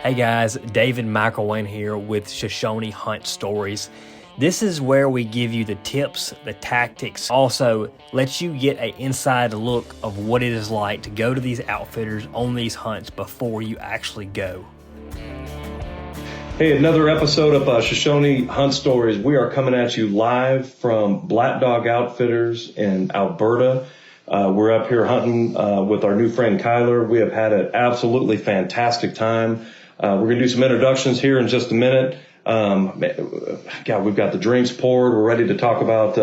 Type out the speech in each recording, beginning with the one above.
Hey guys, David McElwain here with Shoshone Hunt Stories. This is where we give you the tips, the tactics, also lets you get an inside look of what it is like to go to these outfitters on these hunts before you actually go. Hey, another episode of Shoshone Hunt Stories. We are coming at you live from Black Dog Outfitters in Alberta. We're up here hunting with our new friend Kyler. We have had an absolutely fantastic time. We're going to do some introductions here in just a minute. God, we've got the drinks poured. We're ready to talk about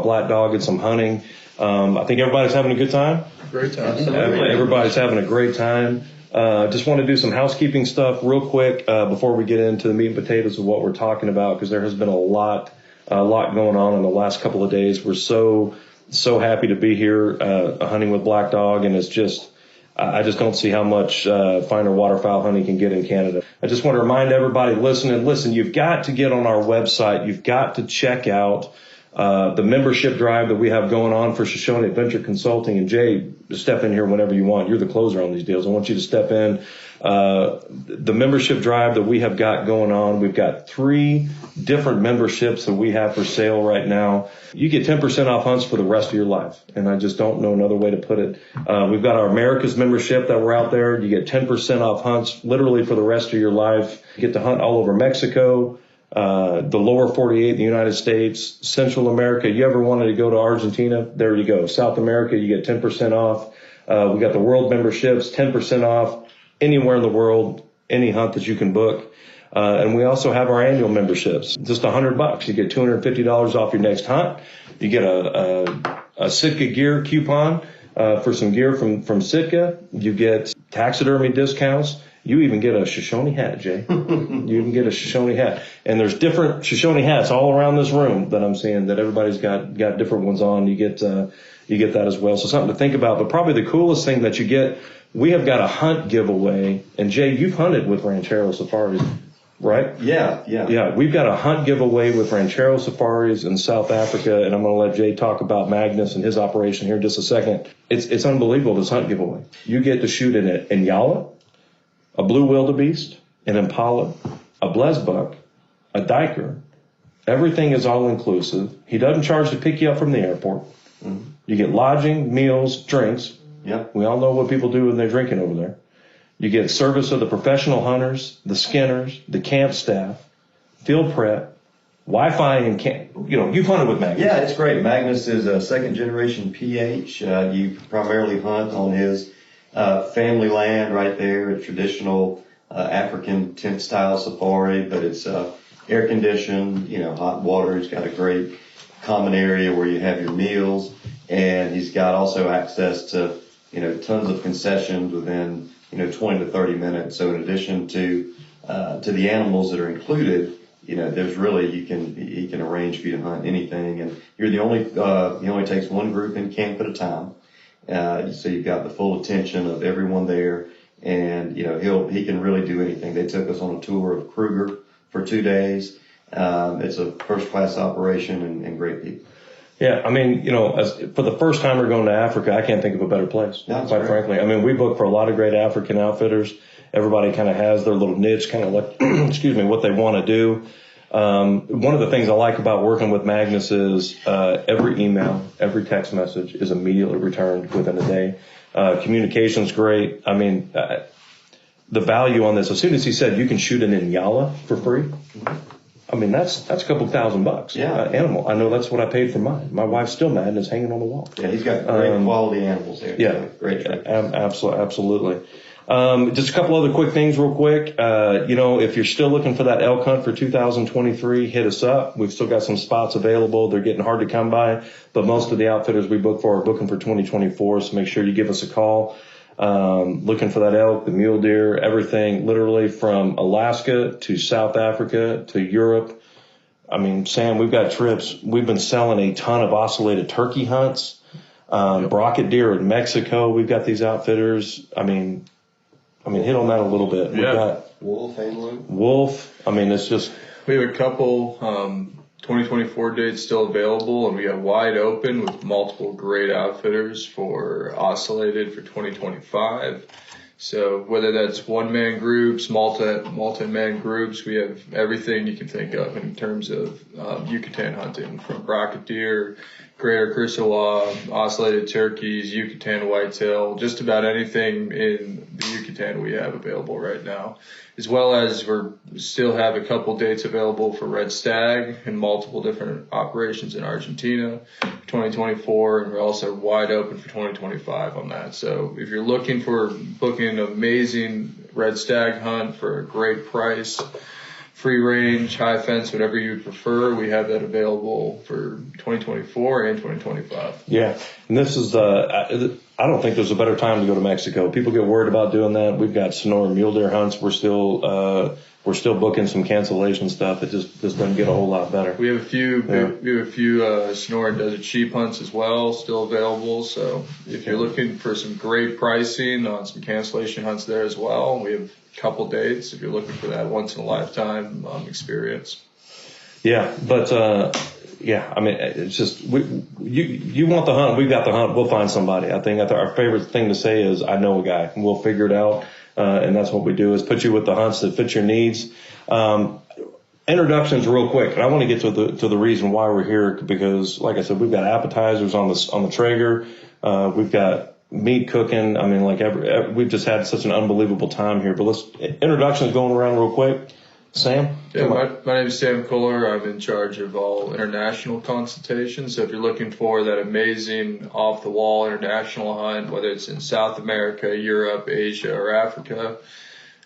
Black Dog and some hunting. I think everybody's having a good time. Great time. Everybody's having a great time. Just want to do some housekeeping stuff real quick before we get into the meat and potatoes of what we're talking about, because there has been a lot going on in the last couple of days. We're so happy to be here hunting with Black Dog, and it's just I just don't see how much finer waterfowl hunting can get in Canada. I just want to remind everybody listening, listen, you've got to get on our website. You've got to check out the membership drive that we have going on for Shoshone Adventure Consulting. And Jay, step in here whenever you want. You're the closer on these deals. I want you to step in. The membership drive that we have got going on, we've got 3 different memberships that we have for sale right now. You get 10% off hunts for the rest of your life. And I just don't know another way to put it. We've got our America's membership that we're out there. You get 10% off hunts literally for the rest of your life. You get to hunt all over Mexico, the lower 48 in the United States, Central America. You ever wanted to go to Argentina? There you go. South America, you get 10% off. We got the world memberships, 10% off anywhere in the world, any hunt that you can book. And we also have our annual memberships, just $100. You get $250 off your next hunt. You get a Sitka gear coupon, for some gear from Sitka. You get taxidermy discounts. You even get a Shoshone hat, Jay. You even get a Shoshone hat. And there's different Shoshone hats all around this room that I'm seeing that everybody's got different ones on. You get that as well. So something to think about. But probably the coolest thing that you get, we have got a hunt giveaway. And Jay, you've hunted with Ranchero Safaris, right? Yeah. We've got a hunt giveaway with Ranchero Safaris in South Africa. And I'm going to let Jay talk about Magnus and his operation here in just a second. It's unbelievable, this hunt giveaway. You get to shoot in an Inyala, a blue wildebeest, an impala, a blesbuck, a diker. Everything is all inclusive. He doesn't charge to pick you up from the airport. Mm-hmm. You get lodging, meals, drinks. Yep. We all know what people do when they're drinking over there. You get service of the professional hunters, the skinners, the camp staff, field prep, Wi-Fi, and camp. You know, you've hunted with Magnus. Yeah, it's great. Magnus is a second generation PH. You primarily hunt on his family land right there, a traditional African tent style safari, but it's air conditioned, hot water. He's got a great common area where you have your meals, and he's got also access to tons of concessions within 20 to 30 minutes. So in addition to the animals that are included, there's really he can arrange for you to hunt anything, and you're he only takes one group in camp at a time. So you've got the full attention of everyone there, and he can really do anything. They took us on a tour of Kruger for 2 days. It's a first class operation and great people. Yeah, I mean, for the first time we're going to Africa, I can't think of a better place, quite frankly. I mean, we book for a lot of great African outfitters. Everybody kind of has their little niche, kind of like, what they want to do. One of the things I like about working with Magnus is every email, every text message is immediately returned within a day. Communication's great. I mean, the value on this, as soon as he said you can shoot an Inyala for free, I mean, that's a couple $1,000. Yeah. Animal. I know that's what I paid for mine. My wife's still mad and it's hanging on the wall. Yeah, he's got great quality animals there. Yeah. Great. Absolutely. Just a couple other quick things real quick. If you're still looking for that elk hunt for 2023, hit us up. We've still got some spots available. They're getting hard to come by, but most of the outfitters we book for are booking for 2024. So make sure you give us a call. Looking for that elk, the mule deer, everything literally from Alaska to South Africa to Europe. I mean, Sam, we've got trips. We've been selling a ton of oscillated turkey hunts, brocket deer in Mexico. We've got these outfitters. I mean, hit on that a little bit. Yeah. We've got wolf. I mean, it's just. We have a couple 2024 dates still available, and we got wide open with multiple great outfitters for oscillated for 2025. So whether that's one-man groups, multi-man groups, we have everything you can think of in terms of Yucatan hunting, from brocket deer, greater Crissawa, ocellated turkeys, Yucatan whitetail, just about anything in the Yucatan we have available right now. As well as we still have a couple dates available for red stag and multiple different operations in Argentina for 2024, and we're also wide open for 2025 on that. So if you're looking for booking an amazing red stag hunt for a great price, free range, high fence, whatever you prefer, we have that available for 2024 and 2025. Yeah, and this is I don't think there's a better time to go to Mexico. People get worried about doing that. We've got Sonora mule deer hunts. We're still booking some cancellation stuff. It just doesn't get a whole lot better. We have a few Sonora and desert sheep hunts as well still available. So if you're looking for some great pricing on some cancellation hunts there as well, we have a couple dates if you're looking for that once in a lifetime experience. Yeah, but yeah, I mean, it's just you want the hunt, we've got the hunt, we'll find somebody. I think our favorite thing to say is, I know a guy, and we'll figure it out. And that's what we do, is put you with the hunts that fit your needs. Introductions real quick, and I want to get to the reason why we're here, because like I said, we've got appetizers on the Traeger. We've got meat cooking. I mean, we've just had such an unbelievable time here. But introductions going around real quick. Sam? Yeah, my name is Sam Kuller. I'm in charge of all international consultations. So if you're looking for that amazing off-the-wall international hunt, whether it's in South America, Europe, Asia, or Africa,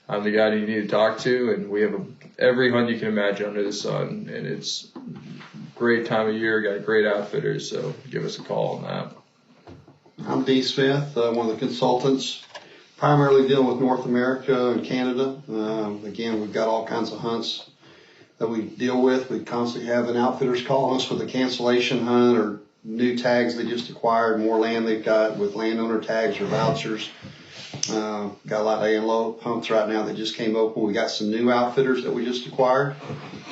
I'm the guy that you need to talk to. And we have every hunt you can imagine under the sun. And it's a great time of year. Got great outfitters, so give us a call on that. I'm Dee Smith, one of the consultants, primarily dealing with North America and Canada. Again, we've got all kinds of hunts that we deal with. We constantly have an outfitters calling us with a cancellation hunt or new tags they just acquired, more land they've got with landowner tags or vouchers. Got a lot of antelope hunts right now that just came open. We got some new outfitters that we just acquired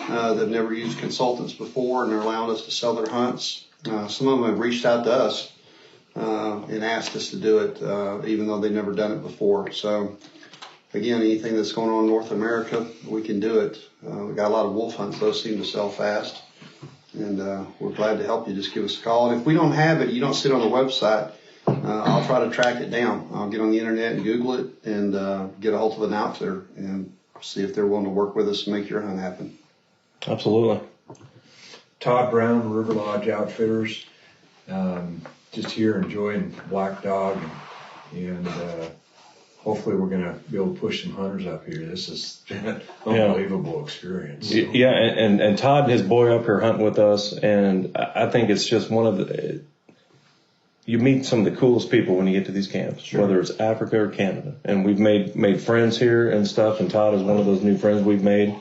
that never used consultants before, and they're allowing us to sell their hunts. Some of them have reached out to us and asked us to do it, even though they've never done it before. So, again, anything that's going on in North America, we can do it. We got a lot of wolf hunts; those seem to sell fast, and we're glad to help you. Just give us a call. And if we don't have it, you don't see it on the website, I'll try to track it down. I'll get on the internet and Google it and get a hold of an outfitter and see if they're willing to work with us and make your hunt happen. Absolutely. Todd Brown, River Lodge Outfitters. Just here enjoying Black Dog, and hopefully we're going to be able to push some hunters up here. This is an unbelievable experience. So. Yeah, and Todd and his boy up here hunting with us, and I think it's just one of the, you meet some of the coolest people when you get to these camps, sure, whether it's Africa or Canada. And we've made friends here and stuff, and Todd is one of those new friends we've made.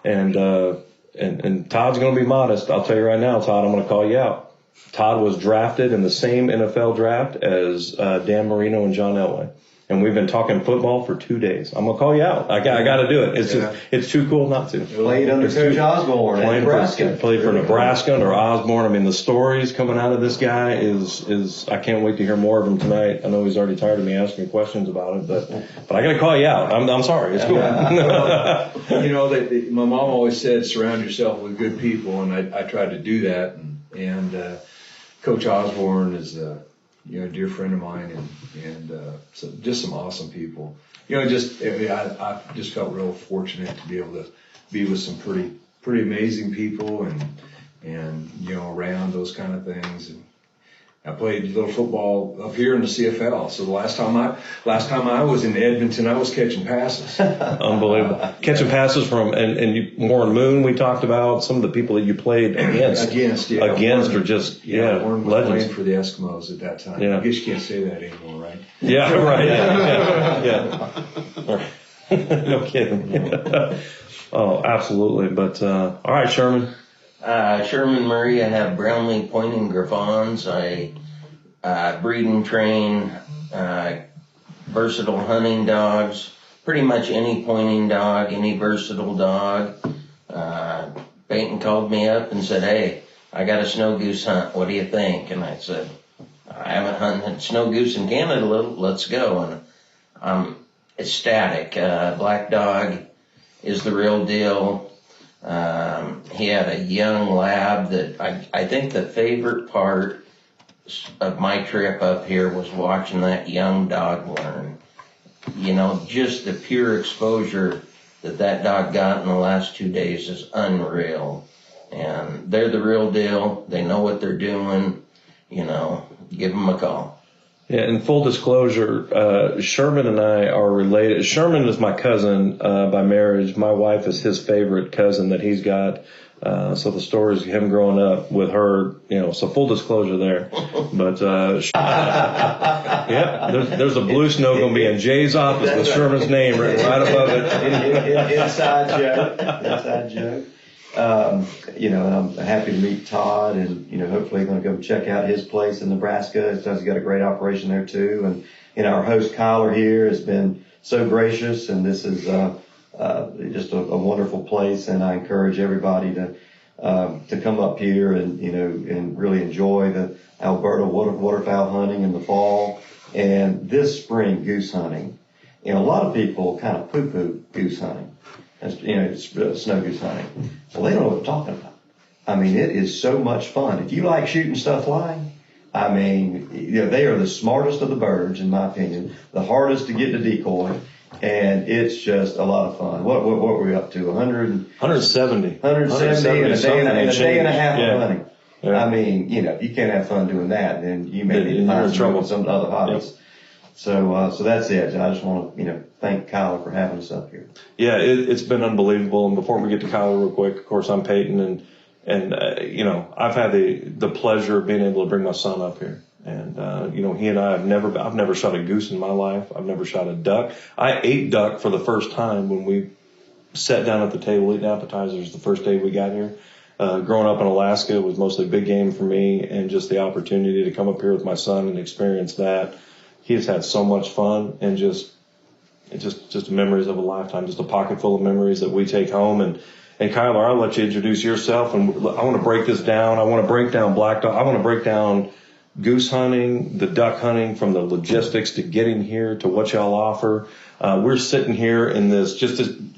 And Todd's going to be modest. I'll tell you right now, Todd, I'm going to call you out. Todd was drafted in the same NFL draft as Dan Marino and John Elway. And we've been talking football for 2 days. I'm going to call you out. I got to do it. It's just, it's too cool not to. Played under Coach Osborne at Nebraska. Played for Nebraska under Osborne. I mean, the stories coming out of this guy is I can't wait to hear more of him tonight. I know he's already tired of me asking questions about it, but I got to call you out. I'm sorry. It's cool. You know, my mom always said, surround yourself with good people, and I tried to do that. And Coach Osborne is a dear friend of mine, and so just some awesome people. I just felt real fortunate to be able to be with some pretty amazing people, and around those kind of things. And I played a little football up here in the CFL. So the last time I was in Edmonton, I was catching passes. Unbelievable. Catching passes from, and Warren Moon, we talked about some of the people that you played against. Against are just, Warren was legends. playing for the Eskimos at that time. Yeah. I guess you can't say that anymore, right? Yeah, right. Yeah. No kidding. Oh, absolutely. But, all right, Sherman. Sherman Murray. I have Brownlee Pointing Griffons. I breed and train versatile hunting dogs. Pretty much any pointing dog, any versatile dog. Peyton called me up and said, "Hey, I got a snow goose hunt. What do you think?" And I said, "I haven't hunted snow goose in Canada. Let's go." And ecstatic. Black Dog is the real deal. He had a young lab that I think the favorite part of my trip up here was watching that young dog learn. You know, just the pure exposure that dog got in the last 2 days is unreal. And they're the real deal. They know what they're doing. You know, give them a call. Yeah, and full disclosure, Sherman and I are related. Sherman is my cousin by marriage. My wife is his favorite cousin that he's got. So the story is him growing up with her, you know, so full disclosure there. But, yeah, there's a blue snow going to be in Jay's office with Sherman's name written right above it. Inside joke. Inside joke. You know, and I'm happy to meet Todd, and, you know, hopefully going to go check out his place in Nebraska. He's got a great operation there too. And, you know, our host Kyler here has been so gracious, and this is, just a wonderful place. And I encourage everybody to come up here and, you know, and really enjoy the Alberta waterfowl hunting in the fall and this spring goose hunting. You know, a lot of people kind of poo-poo goose hunting. You know, it's snow goose hunting. Well, they don't know what I'm talking about. I mean, it is so much fun. If you like shooting stuff flying, I mean, you know, they are the smartest of the birds, in my opinion, the hardest to get to decoy, and it's just a lot of fun. What were we up to? 170 in a day and a half of hunting. Yeah. I mean, you know, if you can't have fun doing that, then you may need to find some other hobbies. Yep. So that's it. I just want to, you know, thank Kyler for having us up here. Yeah, it's been unbelievable. And before we get to Kyler real quick, of course, I'm Peyton, and you know, I've had the pleasure of being able to bring my son up here. And, you know, he and I I've never shot a goose in my life. I've never shot a duck. I ate duck for the first time when we sat down at the table eating appetizers the first day we got here. Growing up in Alaska, it was mostly big game for me, and just the opportunity to come up here with my son and experience that. He has had so much fun, and just memories of a lifetime, just a pocket full of memories that we take home. And Kyler, I'll let you introduce yourself, and I want to break this down. I want to break down black dog. I want to break down goose hunting, the duck hunting, from the logistics to getting here to what y'all offer. We're sitting here in this,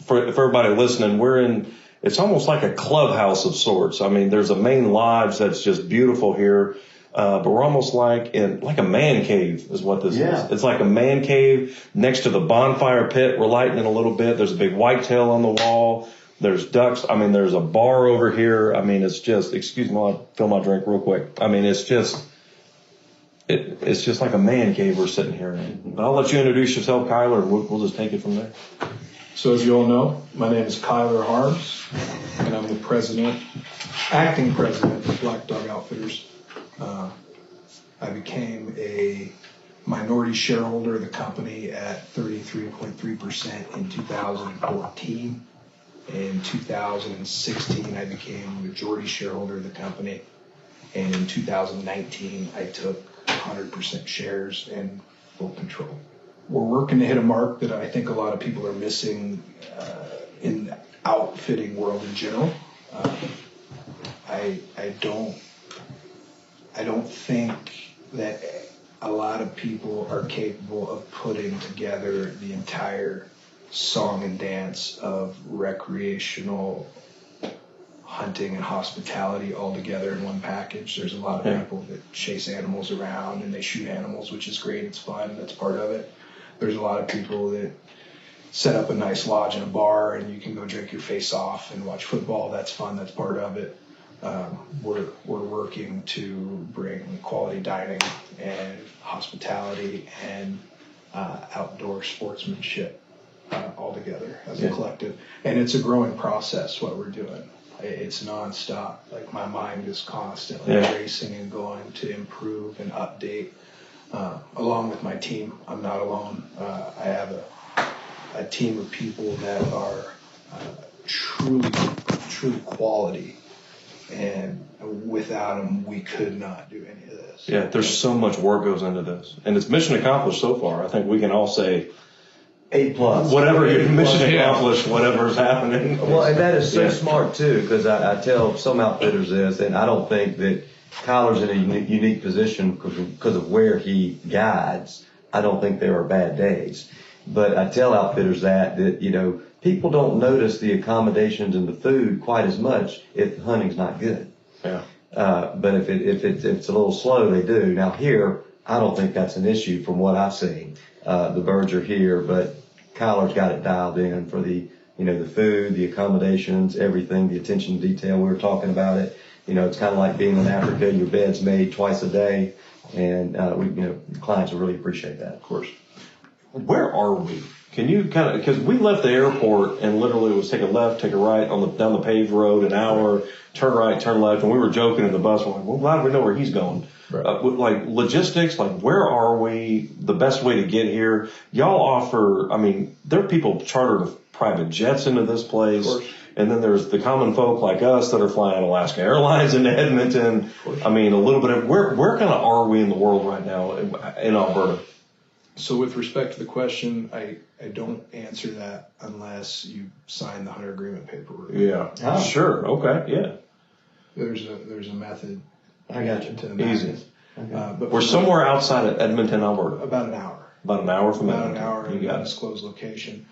for everybody listening, it's almost like a clubhouse of sorts. I mean, there's a main lodge that's just beautiful here. But we're almost like a man cave is what this is. It's like a man cave next to the bonfire pit. We're lighting it a little bit. There's a big whitetail on the wall. There's ducks. I mean, there's a bar over here. I mean, it's just, excuse me, I'll fill my drink real quick. I mean, it's just like a man cave we're sitting here in. But I'll let you introduce yourself, Kyler, and we'll just take it from there. So as you all know, my name is Kyler Harms, and I'm the acting president of Black Dog Outfitters. I became a minority shareholder of the company at 33.3% in 2014. In 2016, I became a majority shareholder of the company. And in 2019, I took 100% shares and full control. We're working to hit a mark that I think a lot of people are missing in the outfitting world in general. I don't think that a lot of people are capable of putting together the entire song and dance of recreational hunting and hospitality all together in one package. There's a lot of people that chase animals around and they shoot animals, which is great. It's fun. That's part of it. There's a lot of people that set up a nice lodge in a bar and you can go drink your face off and watch football. That's fun. That's part of it. We're working to bring quality dining and hospitality and outdoor sportsmanship all together as a collective. And it's a growing process, what we're doing. It's nonstop. Like, my mind is constantly racing and going to improve and update along with my team. I'm not alone. I have a team of people that are truly quality. And without them, we could not do any of this. Yeah, there's so much work goes into this. And it's mission accomplished so far. I think we can all say A+. Whatever your mission accomplished, whatever's happening. Well, and that is so smart too, because I tell some outfitters this, and I don't think that Kyler's in a unique position because of where he guides. I don't think there are bad days. But I tell outfitters that, you know, people don't notice the accommodations and the food quite as much if the hunting's not good. Yeah. But if it's a little slow, they do. Now here, I don't think that's an issue from what I've seen. The birds are here, but Kyler's got it dialed in for the, you know, the food, the accommodations, everything, the attention to detail. We were talking about it. You know, it's kind of like being in Africa. Your bed's made twice a day, and clients will really appreciate that. Of course. Where are we? Can you kind of, because we left the airport and literally was take a left, take a right down the paved road, an hour, turn right, turn left, and we were joking in the bus. We're like, well, glad we know where he's going. Right. Like logistics, like where are we? The best way to get here? Y'all offer, I mean, there are people chartered with private jets into this place. And then there's the common folk like us that are flying Alaska Airlines into Edmonton. I mean, a little bit of, where kind of are we in the world right now in Alberta? So with respect to the question, I don't answer that unless you sign the hunter agreement paperwork. Yeah. Oh. Sure. Okay. Yeah. There's a method. I got you. To the madness. Easy. Okay. But we're somewhere outside of Edmonton, Alberta. About an hour. About an hour from About Edmonton. an hour in You a got it. undisclosed location.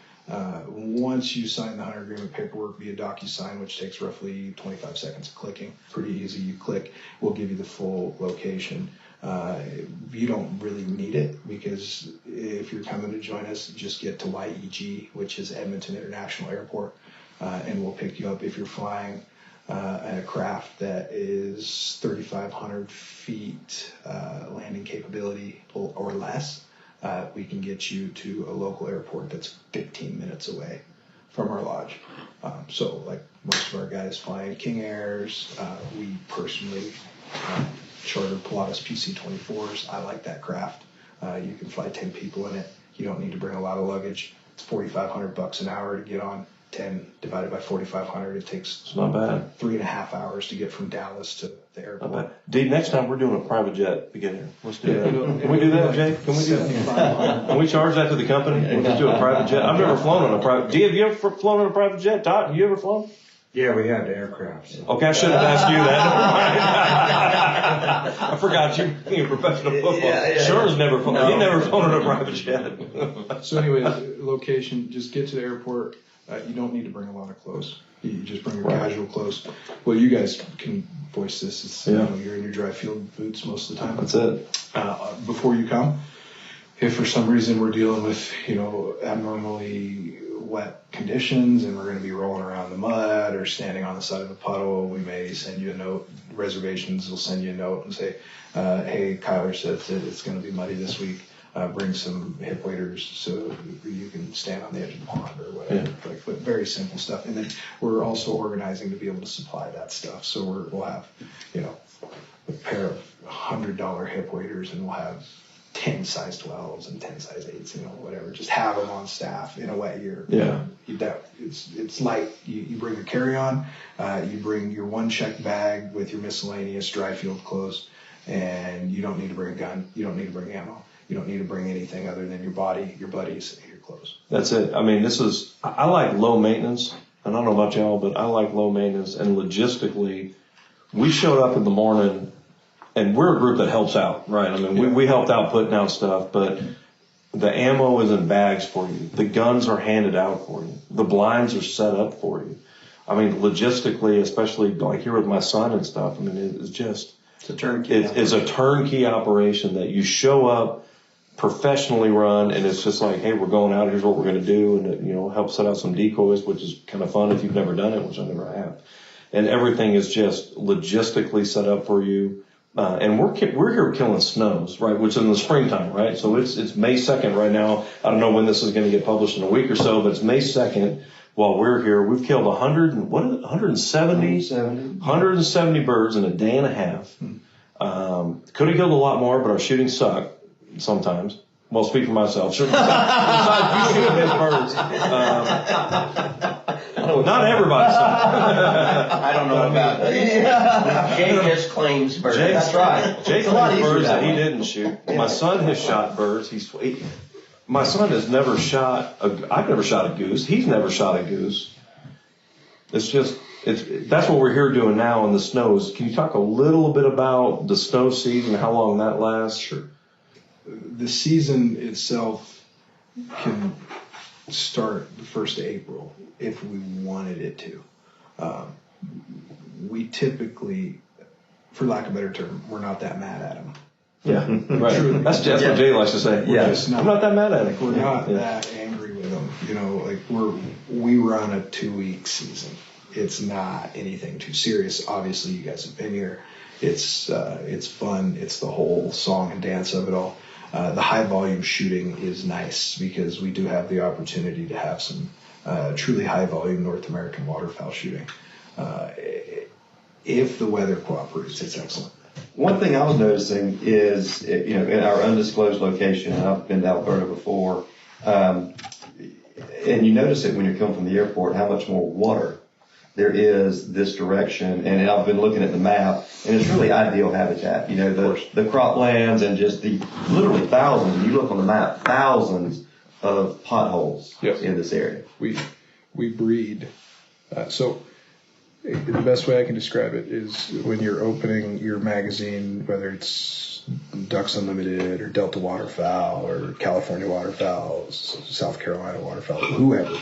Once you sign the hunter agreement paperwork via DocuSign, which takes roughly 25 seconds of clicking, pretty easy. You click, we'll give you the full location. You don't really need it because if you're coming to join us, just get to YEG, which is Edmonton International Airport, and we'll pick you up if you're flying a craft that is 3,500 feet landing capability or less. We can get you to a local airport that's 15 minutes away from our lodge. So like most of our guys flying King Airs, we personally charter Pilatus PC-24s. I like that craft. You can fly 10 people in it. You don't need to bring a lot of luggage. It's $4,500 an hour to get on. 10 divided by 4,500, it takes It's not bad. 3.5 hours to get from Dallas to the airport. Not bad. Dee, next time we're doing a private jet to get here. Let's do that. You know, Can we do that, Jay? Can we do that? 7,500. Can we charge that to the company? We'll just do a private jet. I've never flown on a private. Dee, have you ever flown on a private jet? Todd, have you ever flown? Yeah, we had the aircraft. So. Okay, I shouldn't have asked you that. I forgot you're a professional football. Sher's never flown. He never flown on a private jet. So anyway, location, just get to the airport. You don't need to bring a lot of clothes. You just bring your casual clothes. Well, you guys can voice this. It's, you know, you're in your dry field boots most of the time. That's it. Before you come, if for some reason we're dealing with, abnormally wet conditions and we're going to be rolling around in the mud or standing on the side of a puddle, we may send you a note. Reservations will send you a note and say, hey, Kyler says that it's going to be muddy this week. Bring some hip waders so you can stand on the edge of the pond or whatever. Yeah. But very simple stuff. And then we're also organizing to be able to supply that stuff. So we'll have, a pair of $100 hip waders, and we'll have 10 size 12s and 10 size 8s, whatever. Just have them on staff in a way. It's light. You bring your carry-on, you bring your one check bag with your miscellaneous dry field clothes, and you don't need to bring a gun. You don't need to bring ammo. You don't need to bring anything other than your body, your buddies, and your clothes. That's it. I mean, I like low maintenance, and I don't know about y'all, but I like low maintenance. And logistically, we showed up in the morning, and we're a group that helps out, right? I mean, we helped out putting out stuff, but the ammo is in bags for you. The guns are handed out for you. The blinds are set up for you. I mean, logistically, especially like here with my son and stuff, I mean, it's just... It's a turnkey. It's a turnkey operation that you show up, professionally run, and it's just like, hey, we're going out, here's what we're going to do, and it, help set out some decoys, which is kind of fun if you've never done it, which I never have. And everything is just logistically set up for you. And we're here killing snows, right, which is in the springtime, right? So it's May 2nd right now. I don't know when this is going to get published in a week or so, but it's May 2nd. While we're here, we've killed 170 birds in a day and a half. Could have killed a lot more, but our shooting sucked sometimes. Well, speak for myself. Shooting birds. Not everybody sucks. I don't know about that. Jay just claims birds. That's right. Jay claims birds that he didn't shoot. My son has shot birds. My son has never shot I've never shot a goose. He's never shot a goose. That's what we're here doing now in the snows. Can you talk a little bit about the snow season, how long that lasts? Sure. The season itself can start the 1st of April if we wanted it to. We typically, for lack of a better term, we're not that mad at them. Yeah, right. That's what Jay likes to say. Yeah, I'm not that mad at him. We're not that angry with them. Like we run a 2-week season. It's not anything too serious. Obviously, you guys have been here. It's fun. It's the whole song and dance of it all. The high volume shooting is nice because we do have the opportunity to have some truly high volume North American waterfowl shooting. If the weather cooperates, it's excellent. One thing I was noticing is, in our undisclosed location, and I've been to Alberta before, and you notice it when you're coming from the airport, how much more water there is this direction. And I've been looking at the map, and it's really ideal habitat. The croplands and just the literally thousands, you look on the map, thousands of potholes in this area. We breed. So the best way I can describe it is when you're opening your magazine, whether it's Ducks Unlimited or Delta Waterfowl or California Waterfowl, South Carolina Waterfowl, whoever,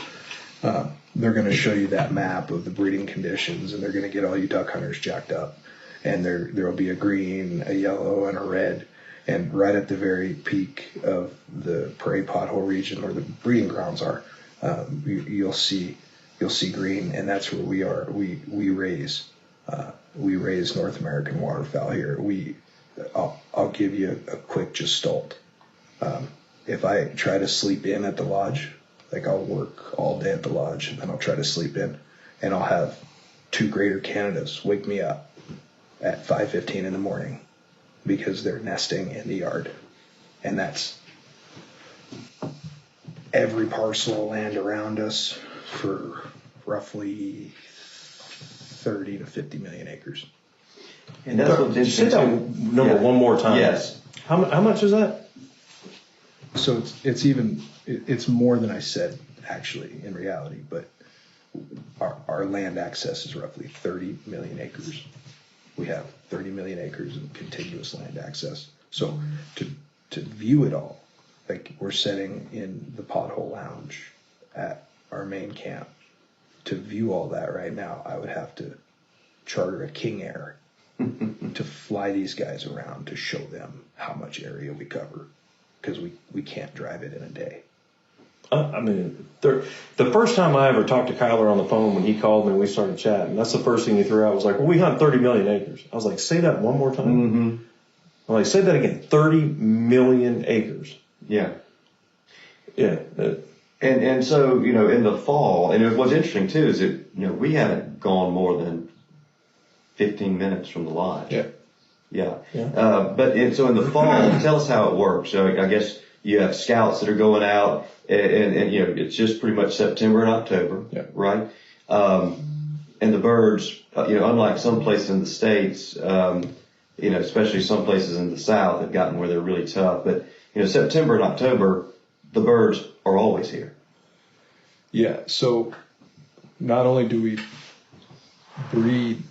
they're going to show you that map of the breeding conditions, and they're going to get all you duck hunters jacked up. And there'll be a green, a yellow, and a red. And right at the very peak of the prairie pothole region where the breeding grounds are, you'll see green, and that's where we are. We raise North American waterfowl here. I'll give you a quick gestalt. If I try to sleep in at the lodge, like I'll work all day at the lodge and then I'll try to sleep in, and I'll have 2 Greater Canadas wake me up at 5:15 in the morning because they're nesting in the yard, and that's every parcel of land around us for roughly 30 to 50 million acres. And that's what's interesting. Say that number one more time. Yes. How much is that? So it's more than I said actually in reality, but our land access is roughly 30 million acres. We have 30 million acres of contiguous land access. So to view it all, like we're sitting in the Pothole Lounge at our main camp. To view all that right now, I would have to charter a King Air to fly these guys around to show them how much area we cover, because we can't drive it in a day. The first time I ever talked to Kyler on the phone when he called me and we started chatting, that's the first thing he threw out was like, well, we hunt 30 million acres. I was like, say that one more time. Mm-hmm. I'm like, say that again, 30 million acres. Yeah. Yeah. And so, in the fall, and what's interesting too is that, we haven't gone more than 15 minutes from the lodge. Yeah. Yeah. So in the fall, tell us how it works. So I guess you have scouts that are going out and it's just pretty much September and October, right? And the birds, unlike some places in the States, especially some places in the South have gotten where they're really tough. But, September and October, the birds are always here. Yeah, so not only do we breed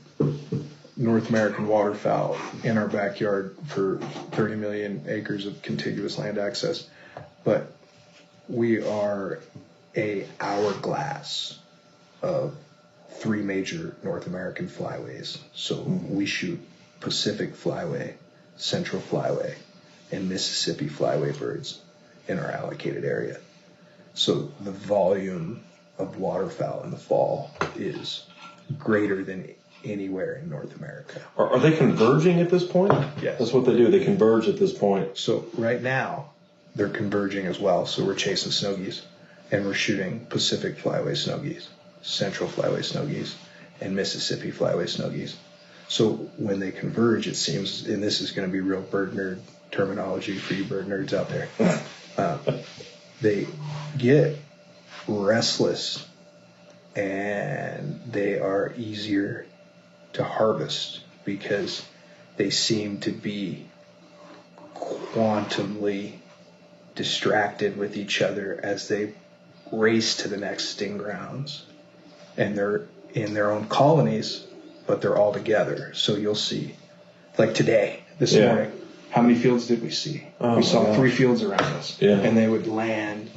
North American waterfowl in our backyard for 30 million acres of contiguous land access, but we are a hourglass of 3 major North American flyways. So we shoot Pacific flyway, Central flyway, and Mississippi flyway birds in our allocated area. So the volume of waterfowl in the fall is greater than anywhere in North America. Are they converging at this point? Yes. That's what they do. They converge at this point. So right now, they're converging as well. So we're chasing snow geese, and we're shooting Pacific flyway snow geese, Central flyway snow geese, and Mississippi flyway snow geese. So when they converge, it seems, and this is going to be real bird nerd terminology for you bird nerds out there, they get restless and they are easier to harvest because they seem to be quantumly distracted with each other as they race to the next sting grounds, and they're in their own colonies, but they're all together. So you'll see, like today, this morning, how many fields did we see? We saw 3 fields around us, and they would land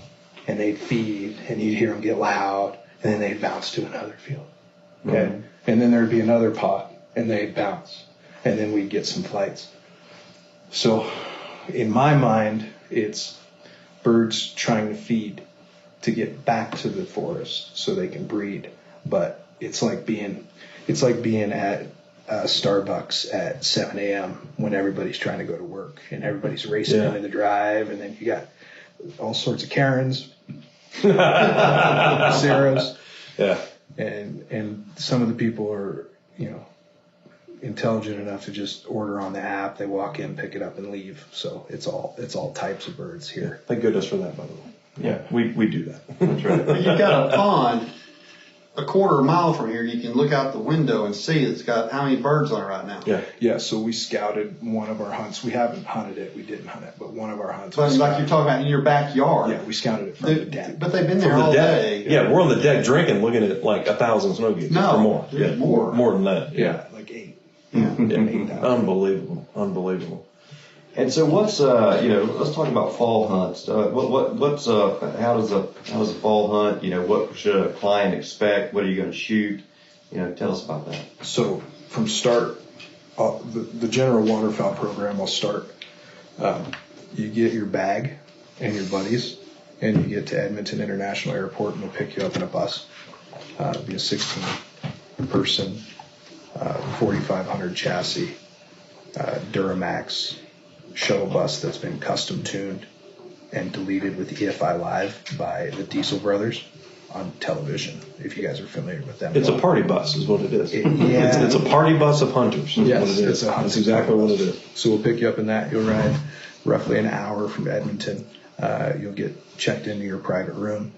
and they'd feed, and you'd hear them get loud, and then they'd bounce to another field. Okay, and then there'd be another pot, and they'd bounce, and then we'd get some flights. So, in my mind, it's birds trying to feed to get back to the forest so they can breed. But it's like being at Starbucks at 7 a.m. when everybody's trying to go to work and everybody's racing into the drive, and then you got all sorts of Karens, Sarahs, and some of the people are, intelligent enough to just order on the app. They walk in, pick it up, and leave. So it's all types of birds here. Thank goodness for that, by the way. Yeah, we do that. That's right. You've got a pond a quarter mile from here. You can look out the window and see it's got how many birds on it right now. Yeah. So we scouted one of our hunts. We haven't hunted it. We didn't hunt it, but one of our hunts. But like you're talking about in your backyard. Yeah, we scouted it from the deck. But they've been there all day. Yeah, we're on the deck drinking, looking at like 1,000 snow geese. No, or more. there's more. More than that. Yeah, like 8. Yeah. 8,000. Unbelievable. And so what's let's talk about fall hunts. How does a fall hunt? What should a client expect? What are you going to shoot? Tell us about that. So from start, the general waterfowl program will start. You get your bag and your buddies, and you get to Edmonton International Airport, and we'll pick you up in a bus. It'll be a 16-person, 4,500 chassis, Duramax shuttle bus that's been custom tuned and deleted with EFI Live by the Diesel Brothers on television, if you guys are familiar with them. It's a party bus is what it is. Yeah. It's a party bus of hunters. Yes, what it is. it's a hunting That's exactly bus. what it is. So we'll pick you up in that. You'll ride roughly an hour from Edmonton. You'll get checked into your private room.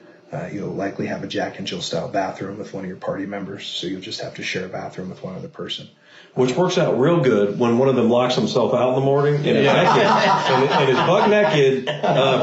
You'll likely have a Jack and Jill style bathroom with one of your party members, so you'll just have to share a bathroom with one other person. Which works out real good when one of them locks himself out in the morning and is naked, and is buck naked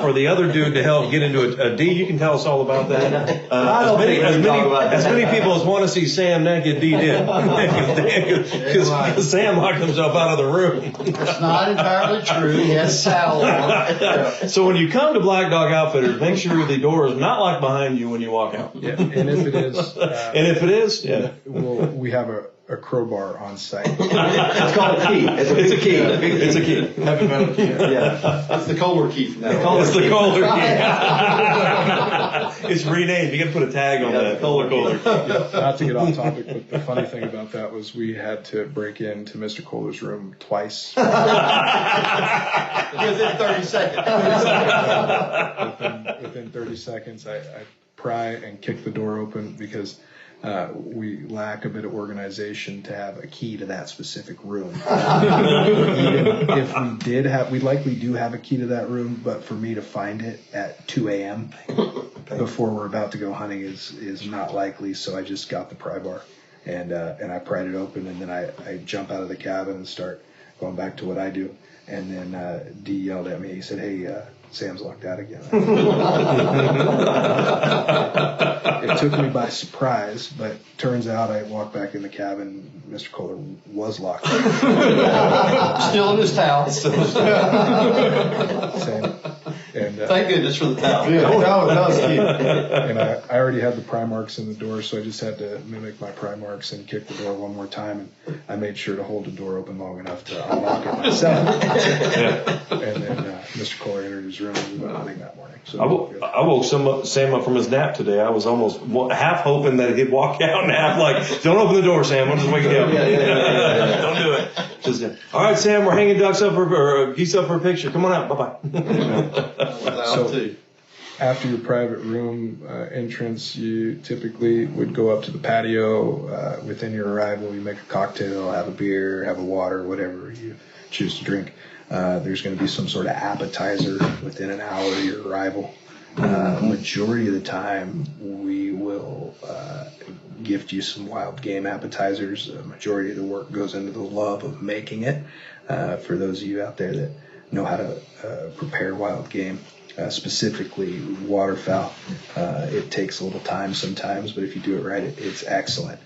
for the other dude to help get into a D. You can tell us all about that. As many people as want to see Sam naked, D did. Because Sam locked himself out of the room. It's not entirely true. He has saddle on. So when you come to Black Dog Outfitters, make sure the door is not locked behind you when you walk out. Yeah, and if it is, we have a crowbar on site. It's called a key. It's a key. It's a key. Heavy metal key. Yeah. That's the Kohler key from that. It's the Kohler key. It's renamed. You got to put a tag on that. Kohler key. Not to get off topic, but the funny thing about that was we had to break into Mr. Kohler's room twice. Within 30 seconds. Within 30 seconds, I pry and kick the door open because we lack a bit of organization to have a key to that specific room. Even if we did we likely do have a key to that room, but for me to find it at 2 a.m. before we're about to go hunting is not likely. So I just got the pry bar and I pried it open, and then I jump out of the cabin and start going back to what I do. And then D yelled at me. He said, "Hey, Sam's locked out again." It took me by surprise, but turns out I walked back in the cabin. Mr. Kohler was locked out. Still in his towel. And, Thank goodness for the towel. Yeah, that was cute. And I already had the pry marks in the door, so I just had to mimic my pry marks and kick the door one more time. And I made sure to hold the door open long enough to unlock it myself. And then Mr. Kohler entered his room and we went hunting that morning. So I woke Sam up from his nap today. I was almost half hoping that he'd walk out and half like, "Don't open the door, Sam. I'm just waking you up." Don't do it. Just, all right, Sam, we're hanging ducks up or geese up for a picture. Come on out. Bye-bye. So after your private room entrance, you typically would go up to the patio. Within your arrival, you make a cocktail, have a beer, have a water, whatever you choose to drink. There's going to be some sort of appetizer within an hour of your arrival. Majority of the time, we will gift you some wild game appetizers. The majority of the work goes into the love of making it. For those of you out there that know how to prepare wild game, specifically waterfowl, it takes a little time sometimes, but if you do it right, it's excellent.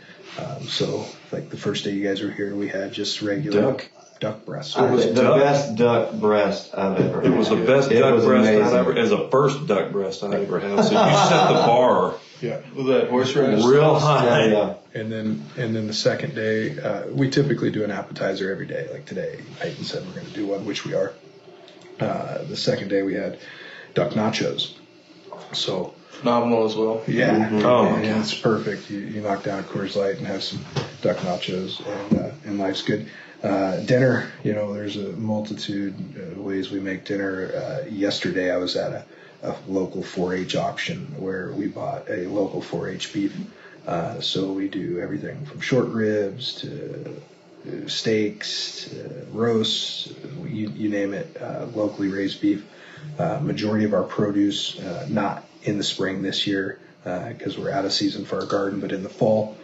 So like the first day you guys were here, we had just regular duck. duck breast. It was the duck. best duck breast I've ever had. It was the best It duck was breast amazing. I've ever, as a first duck breast I ever had. So you set the bar Yeah. With that horseradish real sauce. high. Yeah. And then the second day, we typically do an appetizer every day. Like today, Peyton said we're going to do one, which we are. The second day we had duck nachos. So Phenomenal as well. yeah, Oh, my and it's perfect. You knock down a Coors Light and have some duck nachos, and life's good. Dinner, there's a multitude of ways we make dinner. Yesterday I was at a local 4-H auction where we bought a local 4-H beef. So we do everything from short ribs to steaks, to roasts, you name it, locally raised beef. Majority of our produce, not in the spring this year because we're out of season for our garden, but in the fall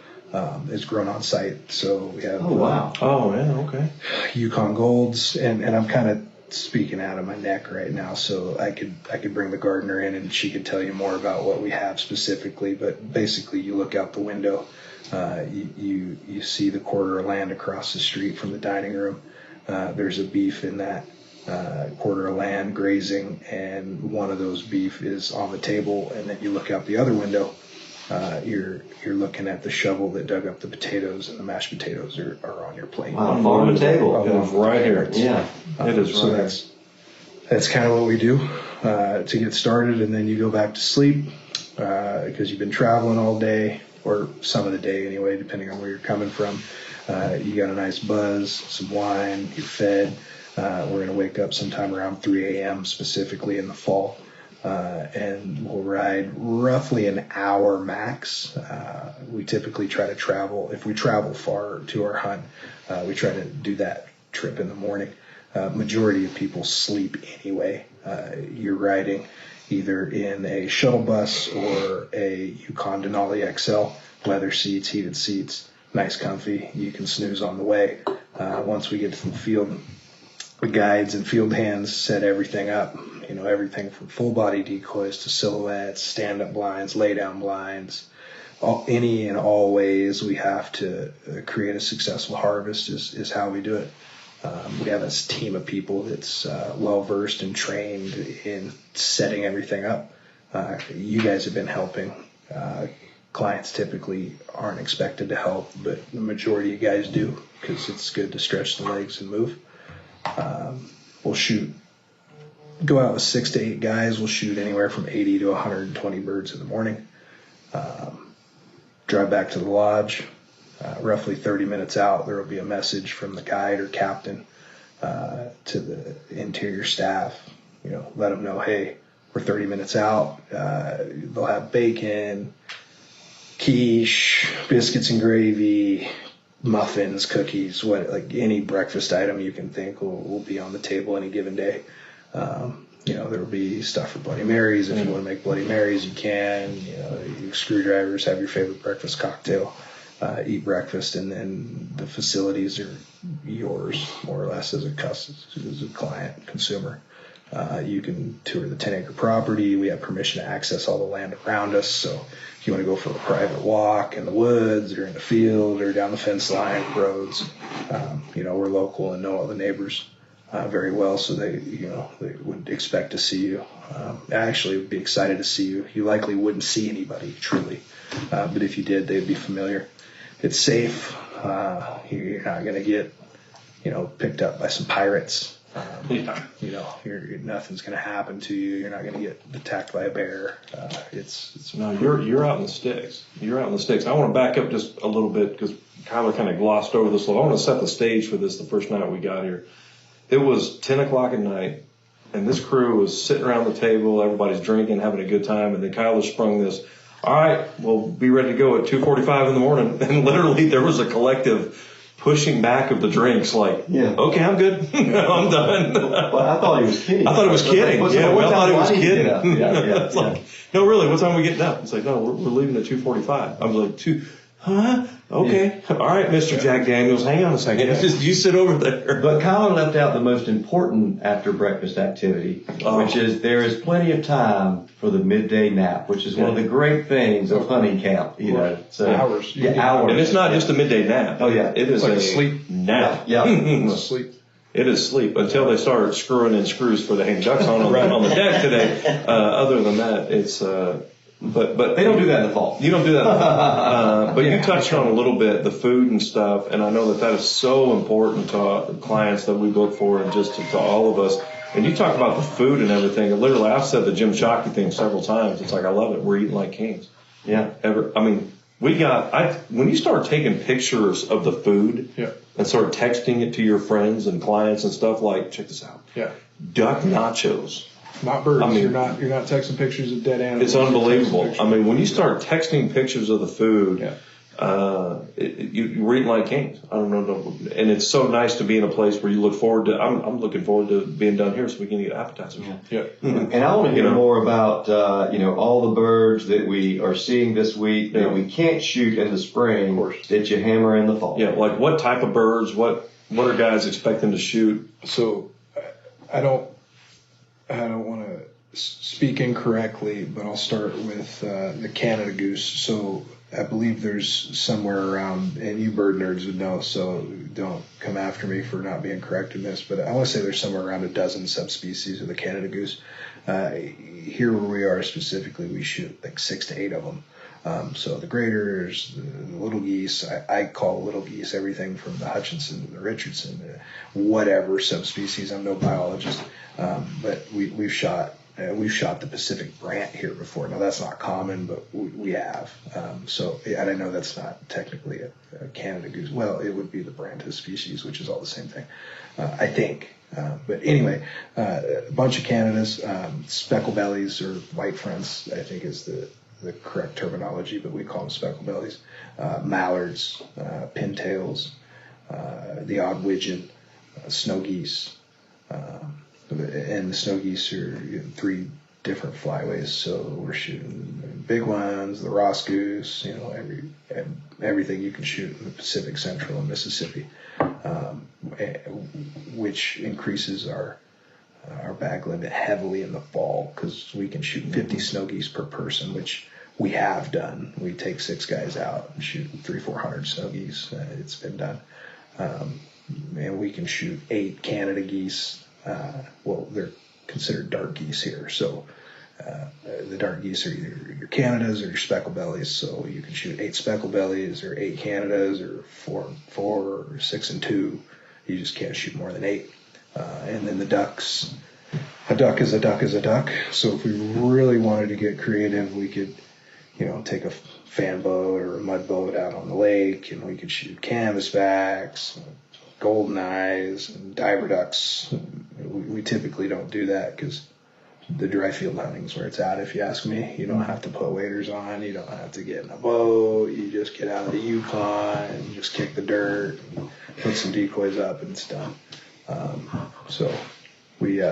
is grown on site. So we have Oh, wow. Oh, yeah, okay. Yukon Golds, and I'm kind of speaking out of my neck right now, so I could bring the gardener in and she could tell you more about what we have specifically. But basically, you look out the window, you see the quarter of land across the street from the dining room. There's a beef in that quarter of land grazing, and one of those beef is on the table, and then you look out the other window. You're looking at the shovel that dug up the potatoes, and the mashed potatoes are on your plate. Wow, farm to table. It is right here. Yeah. It is So right here. that's kind of what we do to get started, and then you go back to sleep because you've been traveling all day, or some of the day anyway, depending on where you're coming from. You got a nice buzz, some wine, you're fed. We're going to wake up sometime around 3 a.m. specifically in the fall. And we'll ride roughly an hour max. We typically try to travel, if we travel far to our hunt, we try to do that trip in the morning. Majority of people sleep anyway. You're riding either in a shuttle bus or a Yukon Denali XL, leather seats, heated seats, nice comfy. You can snooze on the way. Once we get to the field, the guides and field hands set everything up. Everything from full body decoys to silhouettes, stand-up blinds, lay-down blinds, any and all ways we have to create a successful harvest is how we do it. We have a team of people that's well-versed and trained in setting everything up. You guys have been helping. Clients typically aren't expected to help, but the majority of you guys do because it's good to stretch the legs and move. We'll go out with 6 to 8 guys. We'll shoot anywhere from 80 to 120 birds in the morning. Drive back to the lodge. Roughly 30 minutes out, there will be a message from the guide or captain to the interior staff. Let them know, hey, we're 30 minutes out. They'll have bacon, quiche, biscuits and gravy, muffins, cookies, any breakfast item you can think will be on the table any given day. There'll be stuff for Bloody Marys. If you want to make Bloody Marys, you can. You screwdrivers, have your favorite breakfast cocktail, eat breakfast, and then the facilities are yours, more or less, as a client, consumer. You can tour the 10-acre property. We have permission to access all the land around us. So if you want to go for a private walk in the woods or in the field or down the fence line roads, we're local and know all the neighbors very well, so they would expect to see you. I actually would be excited to see you. You likely wouldn't see anybody, truly, but if you did, they'd be familiar. It's safe. You're not going to get, picked up by some pirates. Nothing's going to happen to you. You're not going to get attacked by a bear. No, you're out in the sticks. You're out in the sticks. I want to back up just a little bit because Kyler kind of glossed over this. I want to set the stage for this the first night we got here. It was 10 o'clock at night, and this crew was sitting around the table. Everybody's drinking, having a good time, and then Kyler sprung this, all right, we'll be ready to go at 2:45 in the morning. And literally there was a collective pushing back of the drinks like, okay, I'm good. I'm done. Well, I thought he was kidding. I thought he was kidding. Yeah, we all thought he was kidding. It's Yeah. like, no, really, what time are we getting up? It's like, no, we're leaving at 2:45. I was like, huh? Okay. All right, Mr. Jack Daniels, hang on a second. You sit over there. But Colin left out the most important after breakfast activity, which is there is plenty of time for the midday nap, which is one of the great things of hunting camp. So Hours. Yeah, hours. And it's not just a midday nap. Oh, yeah. It is like a a sleep nap. Yeah. sleep. It is sleep until they start screwing in screws for the hang ducks on the deck today. Other than that, it's but They don't do that in the fall. You don't do that. But you touched on a little bit the food and stuff, and I know that is so important to clients that we look for, and just to all of us. And you talk about the food and everything. And literally, I've said the Jim Shockey thing several times. It's like, I love it. We're eating like kings. Yeah. When you start taking pictures of the food and start texting it to your friends and clients and stuff, like, check this out. Yeah. Duck nachos. Not birds. I mean, you're not texting pictures of dead animals. It's unbelievable. I mean, when you start texting pictures of the food, you're eating like kings. I don't know. And it's so nice to be in a place where you look forward to. I'm looking forward to being down here so we can eat appetizers. Yeah. And I want to hear more about, all the birds that we are seeing this week that we can't shoot in the spring that you hammer in the fall. Yeah, like what type of birds? What are guys expecting to shoot? So I don't want to speak incorrectly, but I'll start with the Canada goose. So I believe there's somewhere around, and you bird nerds would know, so don't come after me for not being correct in this, but I want to say there's somewhere around a dozen subspecies of the Canada goose. Here where we are specifically, we shoot like 6 to 8 of them. So the graders, the little geese, I call little geese everything from the Hutchinson to the Richardson, whatever subspecies. I'm no biologist, but we've shot the Pacific brant here before. Now that's not common, but we have. And I know that's not technically a Canada goose. Well, it would be the brantus species, which is all the same thing, I think. But anyway, a bunch of Canadas, speckle bellies or white fronts, I think is the correct terminology, but we call them speckle bellies, mallards, pintails, the odd widgeon, snow geese, and the snow geese are 3 different flyways. So we're shooting big ones, the Ross goose, everything you can shoot in the Pacific Central and Mississippi, which increases our bag limit heavily in the fall because we can shoot 50 snow geese per person, which we have done. We take 6 guys out and shoot 300-400 snow geese. It's been done. And we can shoot 8 Canada geese. They're considered dark geese here. So the dark geese are either your Canadas or your speckle bellies. So you can shoot 8 speckle bellies or 8 Canadas or 4 or 6 and 2. You just can't shoot more than 8. And then the ducks, a duck is a duck is a duck. So if we really wanted to get creative, we could, take a fan boat or a mud boat out on the lake, and we could shoot canvasbacks, golden eyes, and diver ducks. We typically don't do that because the dry field hunting is where it's at, if you ask me. You don't have to put waders on. You don't have to get in a boat. You just get out of the Yukon and just kick the dirt and put some decoys up, and it's done. So we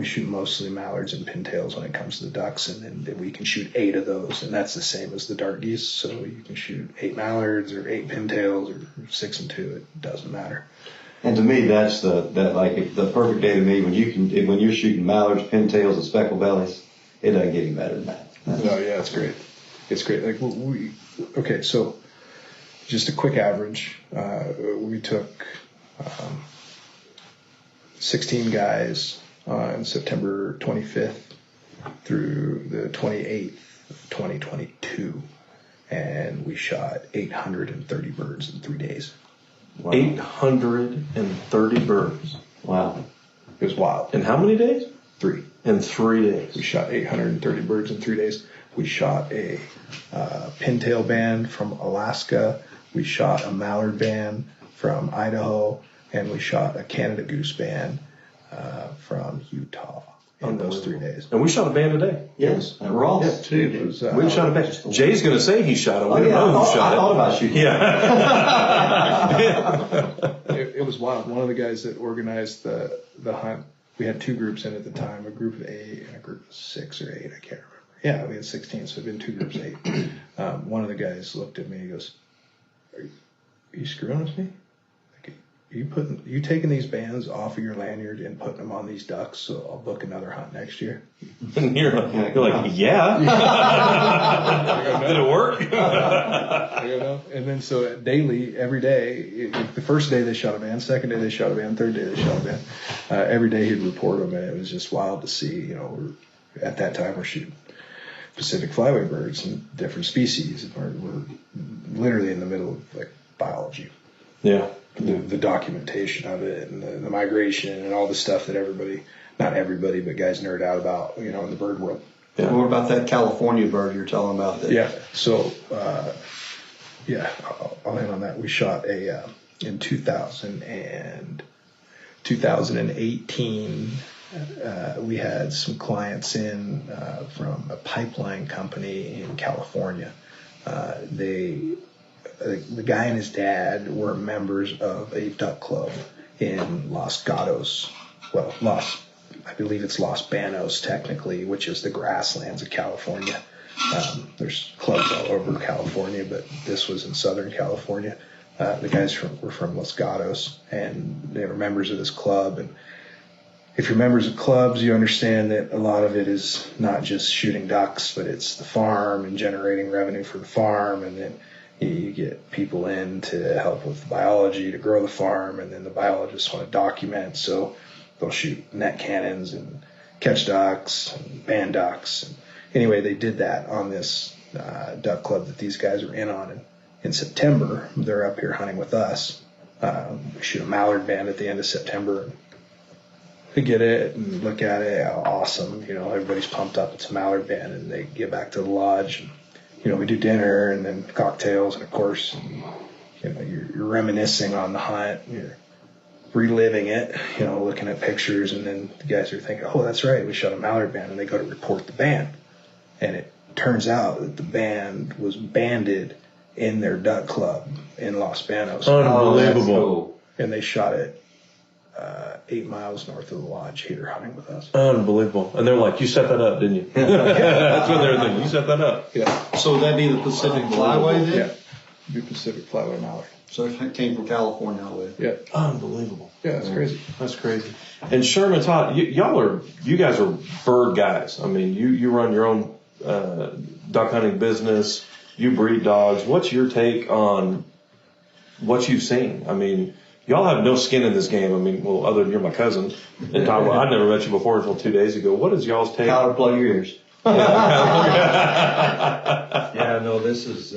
shoot mostly mallards and pintails when it comes to the ducks, and then we can shoot 8 of those, and that's the same as the dark geese. So you can shoot 8 mallards or 8 pintails or 6 and 2. It doesn't matter. And to me, that's the perfect day to me when you're shooting mallards, pintails, and speckle bellies. It doesn't get any better than that. It's great. It's great. Okay, so just a quick average. We took 16 guys on September 25th through the 28th of 2022, and we shot 830 birds in 3 days. Wow. 830 birds. Wow. It was wild. In how many days? 3. In 3 days. We shot 830 birds in 3 days. We shot a pintail band from Alaska. We shot a mallard band from Idaho. And we shot a Canada goose band from Utah in those 3 days. And we shot a band today. Yes. And Ross, too. We shot a band. Jay's going to say he shot it. We don't know who shot it. I thought about shooting it. Yeah. It was wild. One of the guys that organized the hunt, we had 2 groups in at the time, a group of 8 and a group of 6 or 8, I can't remember. Yeah, we had 16, so it had been 2 groups of 8. One of the guys looked at me and he goes, are you screwing with me? You taking these bands off of your lanyard and putting them on these ducks, so I'll book another hunt next year. And you're like, yeah. Did it work? I don't know. and then so daily, every day, the first day they shot a band, second day they shot a band, third day they shot a band. Every day he'd report them, and it was just wild to see. At that time we're shooting Pacific flyway birds and different species. We're literally in the middle of like biology. Yeah. The documentation of it and the migration and all the stuff that not everybody, but guys nerd out about, in the bird world. Yeah. What about that California bird you're telling about? Yeah. So, I'll hit on that. We shot in 2018, we had some clients in from a pipeline company in California. The guy and his dad were members of a duck club in Los Gatos. Well, I believe it's Los Banos technically, which is the grasslands of California. There's clubs all over California, but this was in Southern California. The guys were from Los Gatos, and they were members of this club. And if you're members of clubs, you understand that a lot of it is not just shooting ducks, but it's the farm and generating revenue for the farm. And then you get people in to help with the biology to grow the farm, and then the biologists want to document. So they'll shoot net cannons and catch ducks and band ducks. And anyway, they did that on this duck club that these guys were in on. And in September, they're up here hunting with us. We shoot a mallard band at the end of September. And we get it and look at it. Awesome. Everybody's pumped up. It's a mallard band. And they get back to the lodge. And, we do dinner and then cocktails. And, of course, you're reminiscing on the hunt. You're reliving it, looking at pictures. And then the guys are thinking, oh, that's right, we shot a mallard band. And they go to report the band. And it turns out that the band was banded in their duck club in Los Banos. Unbelievable. And they shot it 8 miles north of the lodge here hunting with us. Unbelievable. And they're like, you set that up, didn't you? That's what they're thinking. You set that up. Yeah. So would that be the Pacific Flyway then? Yeah. Do Pacific Flyway mallard. So it came from California all the way. Yeah. Unbelievable. Yeah, that's crazy. That's crazy. And Sherman, Todd, you guys are bird guys. I mean, you run your own duck hunting business. You breed dogs. What's your take on what you've seen? I mean, y'all have no skin in this game. I mean, well, other than you're my cousin. And Todd, well, I'd never met you before until 2 days ago. What is y'all's take? How to plug your ears. Yeah, no, this is,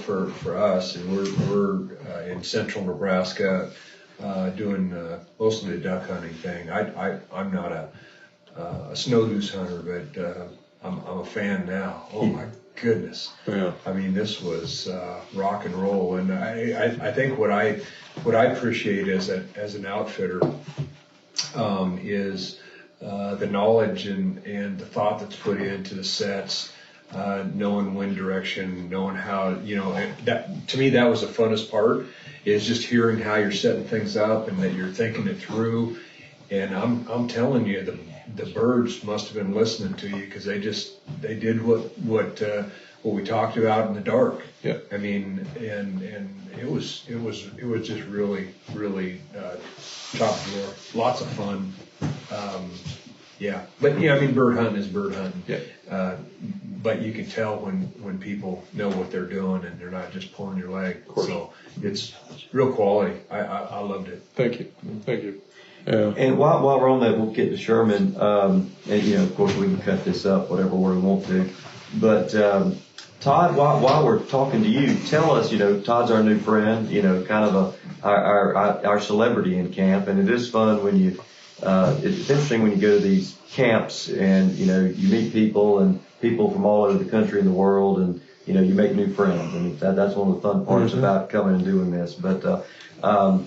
for us, and we're in central Nebraska, doing mostly the duck hunting thing. I'm not a snow goose hunter, but I'm a fan now. Oh my goodness! Yeah. I mean, this was rock and roll, and I think what I appreciate as an outfitter is the knowledge and the thought that's put into the sets. Knowing wind direction, knowing how, that to me, that was the funnest part, is just hearing how you're setting things up and that you're thinking it through. And I'm telling you, the birds must have been listening to you, because they did what we talked about in the dark. Yeah. I mean, and it was just really, really top drawer. Lots of fun. Yeah, but I mean, bird hunting is bird hunting. Yeah. But you can tell when people know what they're doing and they're not just pulling your leg. So it's real quality. I loved it. Thank you. Yeah. And while we're on that, we'll get to Sherman. And of course, we can cut this up whatever we want to. But Todd, while we're talking to you, tell us. Todd's our new friend. Kind of our celebrity in camp, and it is fun when you. It's interesting when you go to these camps and you meet people and people from all over the country and the world, and you make new friends. I mean, that's one of the fun parts about coming and doing this. But I'd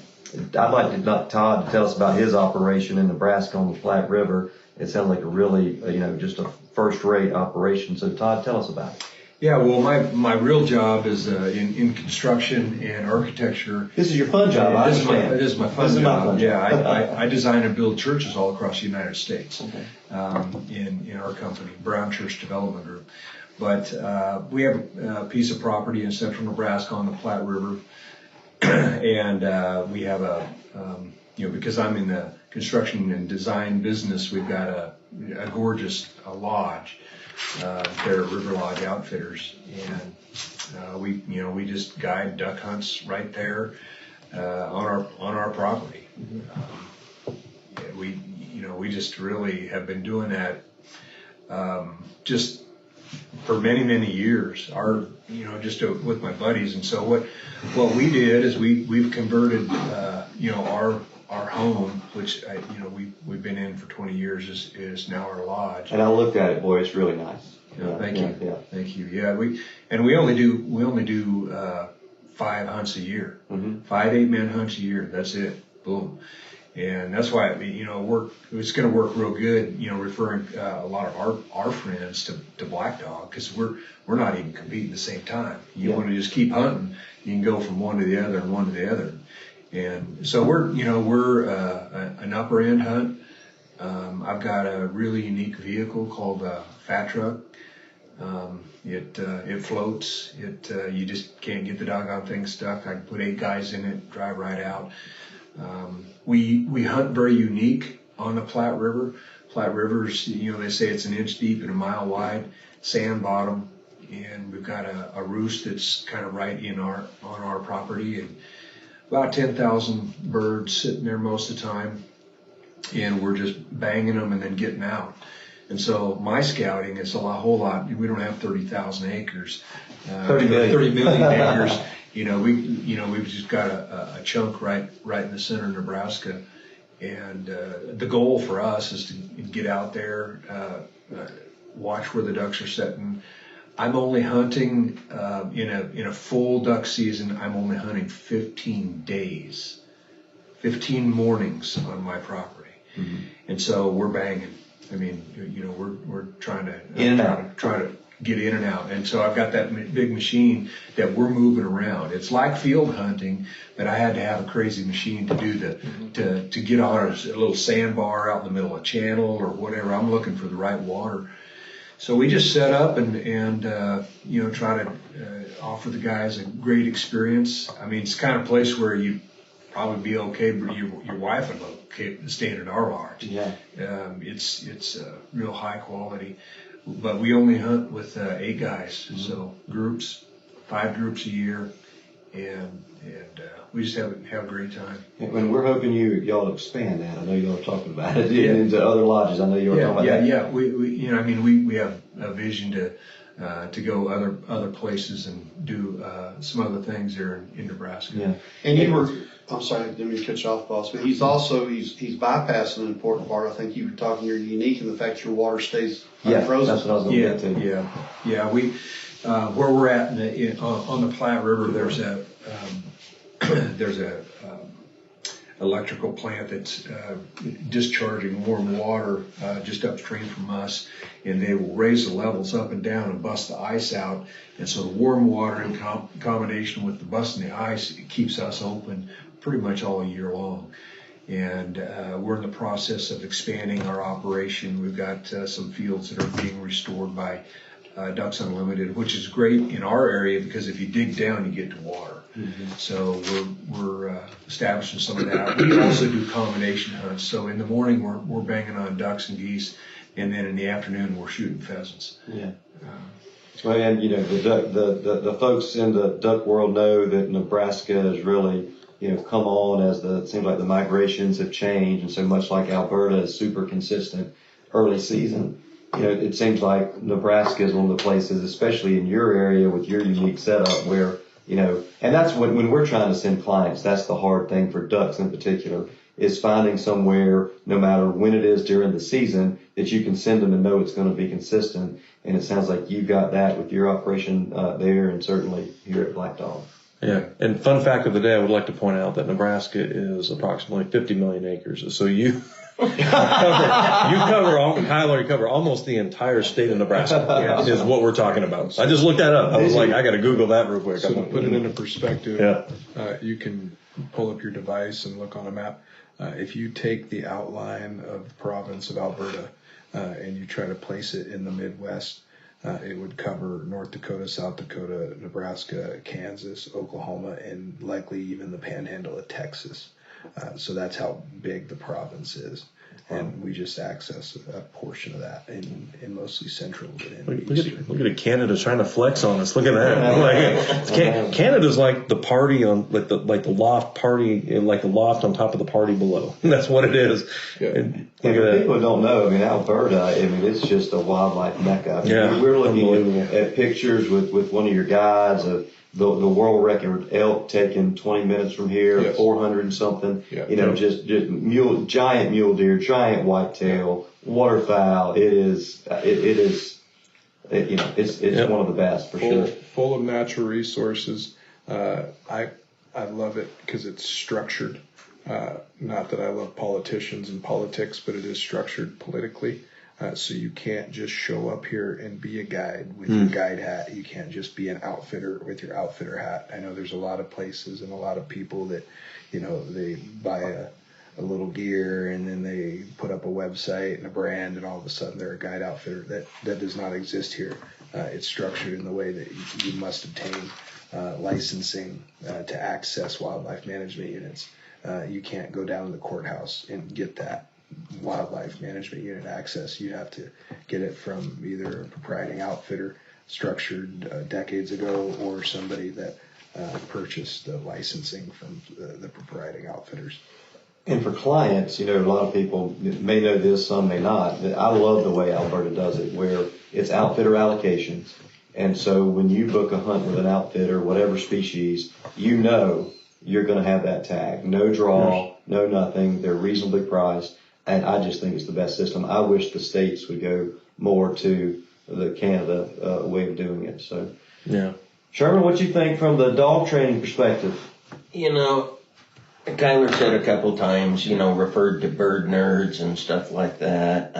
like Todd to tell us about his operation in Nebraska on the Platte River. It sounds like a really just a first-rate operation. So Todd, tell us about it. Yeah, well, my real job is in construction and architecture. This is your fun job. I understand. It is my fun job. Yeah, I design and build churches all across the United States. Okay. In our company, Brown Church Development Group. But we have a piece of property in central Nebraska on the Platte River, and we have because I'm in the construction and design business, we've got a gorgeous lodge. They're River Lodge Outfitters, and we just guide duck hunts right there on our property. We just really have been doing that just for many years. With my buddies, and so what we did is we've converted our home, which we've been in for 20 years, is now our lodge. And I looked at it, boy, it's really nice. Thank you. Thank you. Yeah, we only do 5 hunts a year, 5 8-man hunts a year. That's it. Boom. And that's why it's going to work real good. Referring a lot of our friends to Black Dog, because we're not even competing at the same time. You want to just keep hunting, you can go from one to the other and one to the other. And so we're an upper end hunt. I've got a really unique vehicle called a fat truck. It floats. You just can't get the doggone thing stuck. I can put 8 guys in it, drive right out. We hunt very unique on the Platte River. Platte River's, they say it's an inch deep and a mile wide, sand bottom, and we've got a roost that's kind of right on our property, and about 10,000 birds sitting there most of the time, and we're just banging them and then getting out. And so my scouting is a whole lot. We don't have 30,000 acres, 30 million acres. We've just got a chunk right in the center of Nebraska, and the goal for us is to get out there, watch where the ducks are setting. I'm only hunting in a full duck season. I'm only hunting 15 days, 15 mornings on my property, and so we're banging. I mean, we're trying to get in and out. And so I've got that big machine that we're moving around. It's like field hunting, but I had to have a crazy machine to do to get on a little sandbar out in the middle of a channel or whatever. I'm looking for the right water. So we just set up and try to offer the guys a great experience. I mean, it's the kind of place where you probably be okay, but your wife would look okay staying at our lodge. Yeah. It's real high quality. But we only hunt with 8 guys, so 5 groups a year, and we just have a great time. And we're hoping y'all expand that. I know y'all are talking about it into other lodges. I know you're talking about that. Yeah. We have a vision to go other places and do some other things there in Nebraska. Yeah. And I'm sorry, I didn't mean to cut you off, boss, but he's bypassing an important part. I think you were talking, you're unique in the fact your water stays unfrozen. That's what I was going to get to. Yeah. We where we're at on the Platte River, there's a electrical plant that's discharging warm water just upstream from us, and they will raise the levels up and down and bust the ice out. And so the warm water in combination with the busting the ice, it keeps us open pretty much all year long. And we're in the process of expanding our operation. We've got some fields that are being restored by Ducks Unlimited, which is great in our area because if you dig down, you get to water. So we're establishing some of that. We also do combination hunts. So in the morning we're banging on ducks and geese, and then in the afternoon we're shooting pheasants. Yeah. Well, and the folks in the duck world know that Nebraska is really come on as it seems like the migrations have changed, and so much like Alberta is super consistent early season. It seems like Nebraska is one of the places, especially in your area with your unique setup, where and that's when we're trying to send clients. That's the hard thing for ducks in particular, is finding somewhere, no matter when it is during the season, that you can send them and know it's going to be consistent. And it sounds like you've got that with your operation there, and certainly here at Black Dog. Yeah, and fun fact of the day, I would like to point out that Nebraska is approximately 50 million acres. So you cover almost the entire state of Nebraska is what we're talking about. I just looked that up. I was like, I got to Google that real quick. So to put it into perspective, you can pull up your device and look on a map. If you take the outline of the province of Alberta and you try to place it in the Midwest, it would cover North Dakota, South Dakota, Nebraska, Kansas, Oklahoma, and likely even the panhandle of Texas. So that's how big the province is. and we just access a portion of that in mostly central and eastern. Look at Canada trying to flex on us. Look at that. Like, Canada's like the party on like the loft party, like the loft on top of the party below. That's what it is. Yeah. And And look at for that. people who don't know, I mean, Alberta, I mean, it's just a wildlife mecca. I mean, Yeah, we're looking unbelievable. at pictures with one of your guides of the world record elk taken 20 minutes from here, Yes. 400 and something. Yeah. You know, just giant mule deer, giant whitetail, waterfowl. It's one of the best for sure. Full of natural resources. I love it because it's structured. Not that I love politicians and politics, but it is structured politically. So you can't just show up here and be a guide with your guide hat. You can't just be an outfitter with your outfitter hat. I know there's a lot of places and a lot of people that, they buy a little gear and then they put up a website and a brand and all of a sudden they're a guide outfitter. That does not exist here. It's structured in the way that you must obtain licensing to access wildlife management units. You can't go down to the courthouse and get that wildlife management unit access. You have to get it from either a proprieting outfitter structured decades ago or somebody that purchased the licensing from the proprieting outfitters. And for clients, a lot of people may know this, some may not. I love the way Alberta does it, where it's outfitter allocations. And so when you book a hunt with an outfitter, whatever species, you're going to have that tag. No draw, no nothing. They're reasonably priced. And I just think it's the best system. I wish the states would go more to the Canada way of doing it. So, Yeah. Sherman, what you think from the dog training perspective? Kyler said a couple times, referred to bird nerds and stuff like that.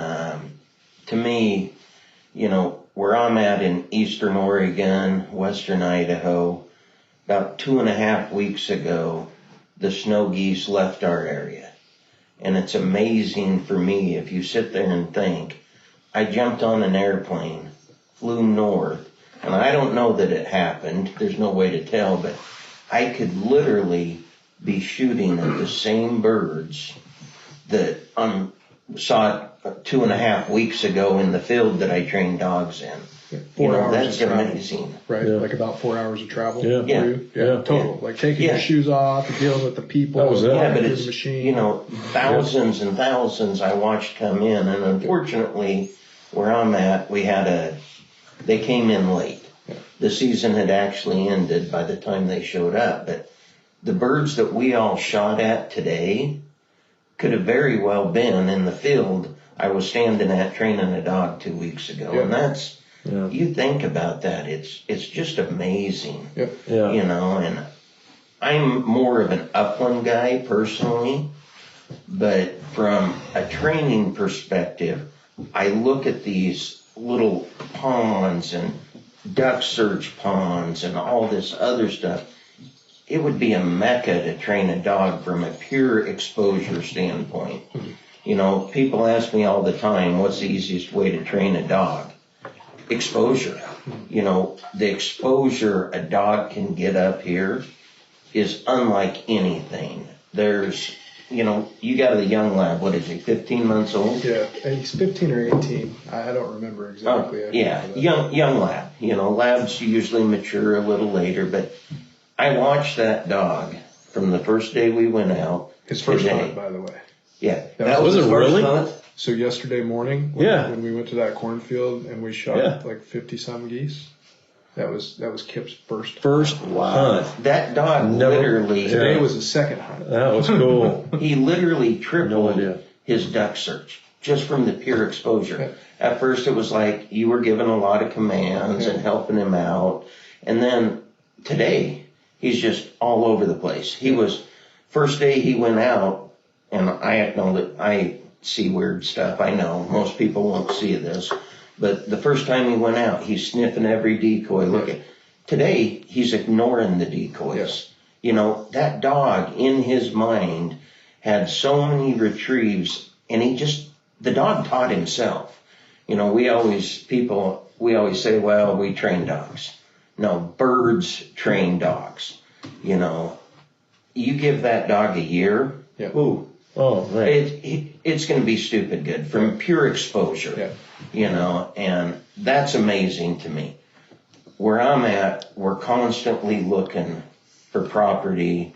To me, where I'm at in eastern Oregon, western Idaho, about 2.5 weeks ago, the snow geese left our area. And it's amazing for me if you sit there and think, I jumped on an airplane, flew north, and I don't know that it happened. There's no way to tell, but I could literally be shooting at the same birds that saw 2.5 weeks ago in the field that I trained dogs in. 4 hours That's of travel, amazing. right? Yeah. Like about 4 hours of travel. Yeah. for Yeah. you? Yeah. Total. Like taking Yeah. your shoes off, dealing with the people. That was it. Yeah, but the it's, machine. thousands and thousands I watched come in, and unfortunately, where I'm at, they came in late. The season had actually ended by the time they showed up, but the birds that we all shot at today could have very well been in the field I was standing at training a dog 2 weeks ago. Yeah. And that's, Yeah. you think about that, it's just amazing. Yep. Yeah. And I'm more of an upland guy personally, but from a training perspective, I look at these little ponds and duck search ponds and all this other stuff. It would be a mecca to train a dog from a pure exposure standpoint. People ask me all the time, what's the easiest way to train a dog? Exposure. The exposure a dog can get up here is unlike anything. There's, you got a young lab, what is he, 15 months old? Yeah, and he's 15 or 18. I don't remember exactly. Young lab. Labs usually mature a little later, but I watched that dog from the first day we went out. His first today. hunt, by the way. Yeah. That was his it first really? hunt? So yesterday morning, when we went to that cornfield and we shot like 50-some geese, that was Kip's first hunt. That dog literally, Today was his second hunt. That was cool. he literally No tripled idea. his duck search just from the pure exposure. At first it was like you were giving a lot of commands and helping him out. And then today, he's just all over the place. He was, first day he went out, and I know that I see weird stuff. I know most people won't see this, but the first time he went out, he's sniffing every decoy. Looking. Today, he's ignoring the decoys. That dog in his mind had so many retrieves, and the dog taught himself. We always say, well, we train dogs. No, birds train dogs. You give that dog a year, Oh, man. It's going to be stupid good from pure exposure, and that's amazing to me. Where I'm at, we're constantly looking for property,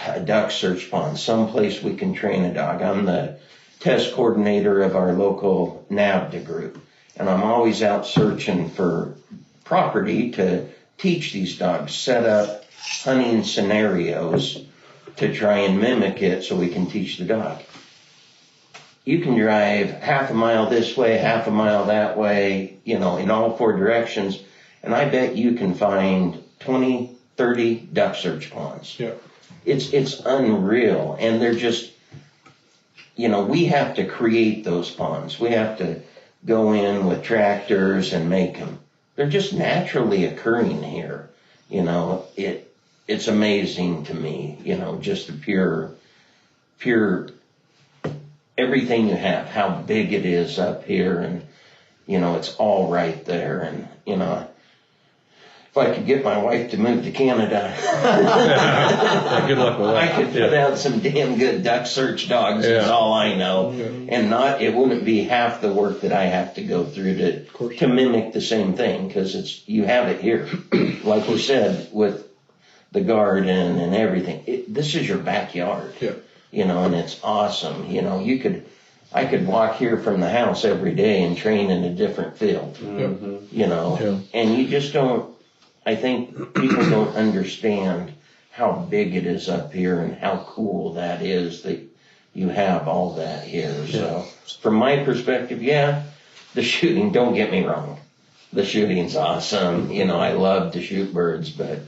a duck search pond, someplace we can train a dog. I'm the test coordinator of our local NAVDA group, and I'm always out searching for property to teach these dogs, set up hunting scenarios to try and mimic it so we can teach the dog. You can drive half a mile this way, half a mile that way, in all 4 directions, and I bet you can find 20, 30 duck search ponds. Yeah. It's unreal, and they're just, we have to create those ponds. We have to go in with tractors and make them. They're just naturally occurring here. It's amazing to me, just the pure everything you have, how big it is up here, and, it's all right there. And, if I could get my wife to move to Canada, Good luck with that. I could put out some damn good duck search dogs, is all I know. And it wouldn't be half the work that I have to go through to mimic the same thing, because you have it here. Like you said, with the garden and everything, this is your backyard. And it's awesome. I could walk here from the house every day and train in a different field. And you just don't. I think people don't understand how big it is up here and how cool that is that you have all that here. So from my perspective, the shooting, don't get me wrong. The shooting's awesome. I love to shoot birds, but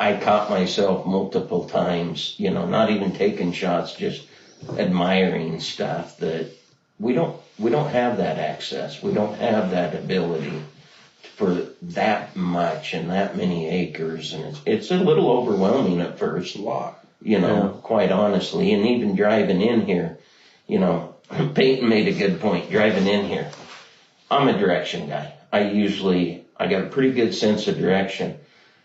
I caught myself multiple times, not even taking shots, just admiring stuff that we don't have that access. We don't have that ability for that much and that many acres, and it's a little overwhelming at first. A lot, quite honestly. And even driving in here, Peyton made a good point. Driving in here, I'm a direction guy. I got a pretty good sense of direction,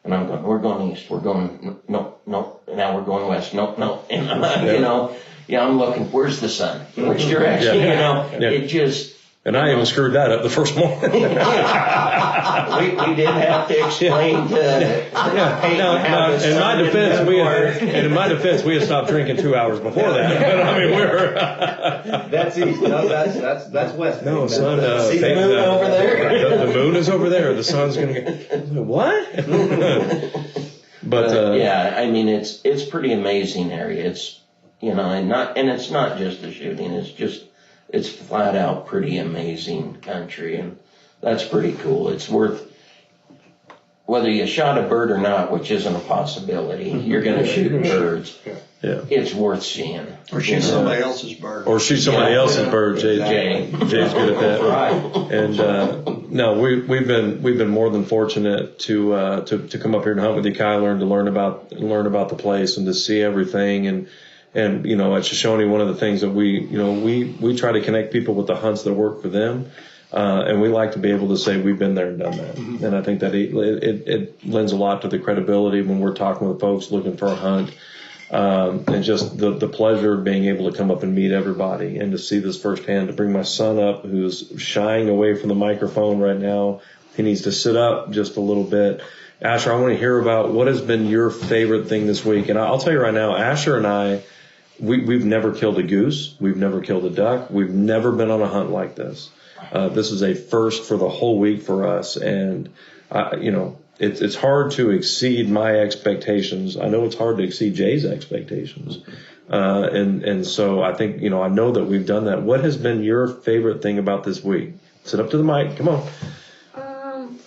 and I'm going. We're going east. We're going no. Now we're going west. No. And I'm looking. Where's the sun? Which direction? It just. And I even screwed that up the first morning. we did have to explain to in my defense, we had stopped drinking 2 hours before that. But I mean, that's east. No, that's west. No, son. See the moon over there? The moon is over there. The sun's going to get. What? But it's pretty amazing area. It's and it's not just the shooting. It's flat out pretty amazing country, and that's pretty cool. It's worth, whether you shot a bird or not, which isn't a possibility, you're going to shoot birds. It's worth seeing. Or shoot somebody else's bird. Jay's good at that. Right. And no, we've been more than fortunate to come up here and hunt with you, Kyler, and to learn about the place and to see everything. And at Shoshone, one of the things that we try to connect people with the hunts that work for them, and we like to be able to say we've been there and done that. And I think that it lends a lot to the credibility when we're talking with folks looking for a hunt, and just the pleasure of being able to come up and meet everybody and to see this firsthand. To bring my son up, who's shying away from the microphone right now, he needs to sit up just a little bit. Asher, I want to hear about what has been your favorite thing this week. And I'll tell you right now, Asher and I. We've never killed a goose. We've never killed a duck. We've never been on a hunt like this. This is a first for the whole week for us. And, it's hard to exceed my expectations. I know it's hard to exceed Jay's expectations. And so I think, I know that we've done that. What has been your favorite thing about this week? Sit up to the mic. Come on.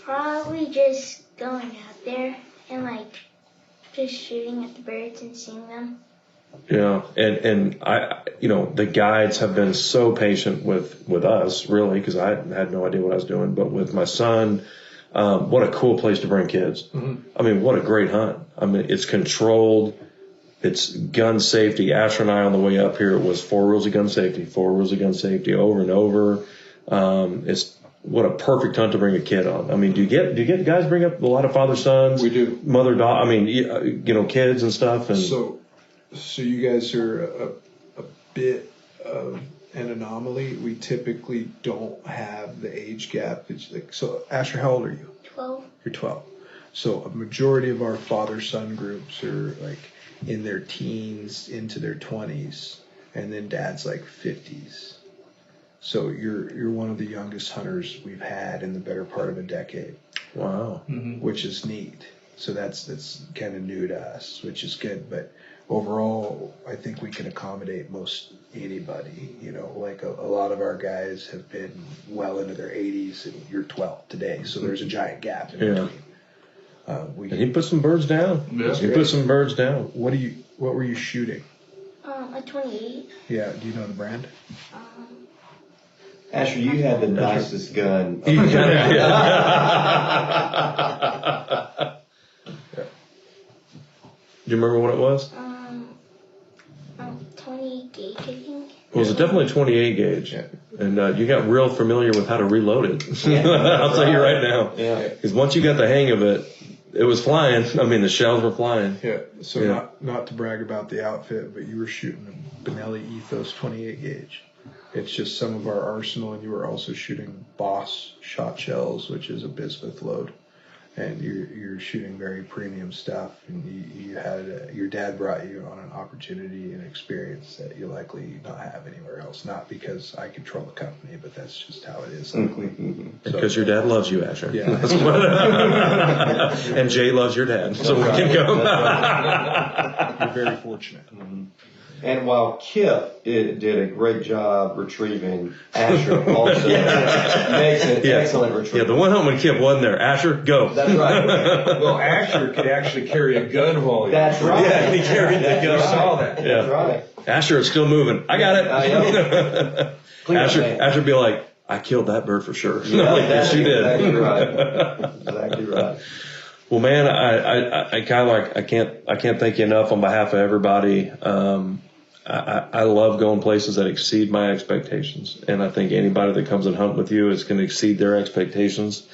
Probably just going out there and just shooting at the birds and seeing them. Yeah, and I, the guides have been so patient with us, really, because I had no idea what I was doing. But with my son, what a cool place to bring kids. I mean, what a great hunt. I mean, it's controlled. It's gun safety. Asher and I on the way up here, it was 4 rules of gun safety over and over. It's what a perfect hunt to bring a kid on. I mean, do you get guys bring up a lot of father sons? We do. Mother daughter. I mean, kids and stuff. And So you guys are bit of an anomaly. We typically don't have the age gap. It's like, so Asher, how old are you? 12. You're 12. So a majority of our father-son groups are like in their teens into their 20s, and then dad's like 50s. So you're one of the youngest hunters we've had in the better part of a decade. Wow. Which is neat. So that's kind of new to us, which is good. But overall, I think we can accommodate most anybody. You know, like a lot of our guys have been well into their 80s, and you're 12 today, so there's a giant gap in between. And he put some birds down. Yeah. He put some birds down. What were you shooting? A 28. Yeah, do you know the brand? Asher, you had the nicest gun. Do you remember what it was? 28 gauge, I think. It was definitely 28 gauge. And you got real familiar with how to reload it. I'll tell you right now. Yeah. Because once you got the hang of it, it was flying. I mean, the shells were flying. Yeah. So not to brag about the outfit, but you were shooting a Benelli Ethos 28 gauge. It's just some of our arsenal, and you were also shooting Boss shot shells, which is a bismuth load, and you're shooting very premium stuff. And you had your dad brought you on an opportunity and experience that you likely not have anywhere else. Not because I control the company, but that's just how it is. Because your dad loves you, Asher. Yeah. And Jay loves your dad, so we can go. You're very fortunate. And while Kip did a great job retrieving, Asher also makes an excellent retrieval. Yeah, the one home when Kip wasn't there. Asher, go. That's right. Well, Asher could actually carry a gun while he That's right. Yeah, he carried the gun. I saw that. That's right. Asher is still moving. I got it. Clean up, man. Asher would be like, I killed that bird for sure. Yeah, Yes, you did. Exactly right. Exactly right. Well, man, I kind of like I can't thank you enough on behalf of everybody. I love going places that exceed my expectations, and I think anybody that comes and hunt with you is going to exceed their expectations.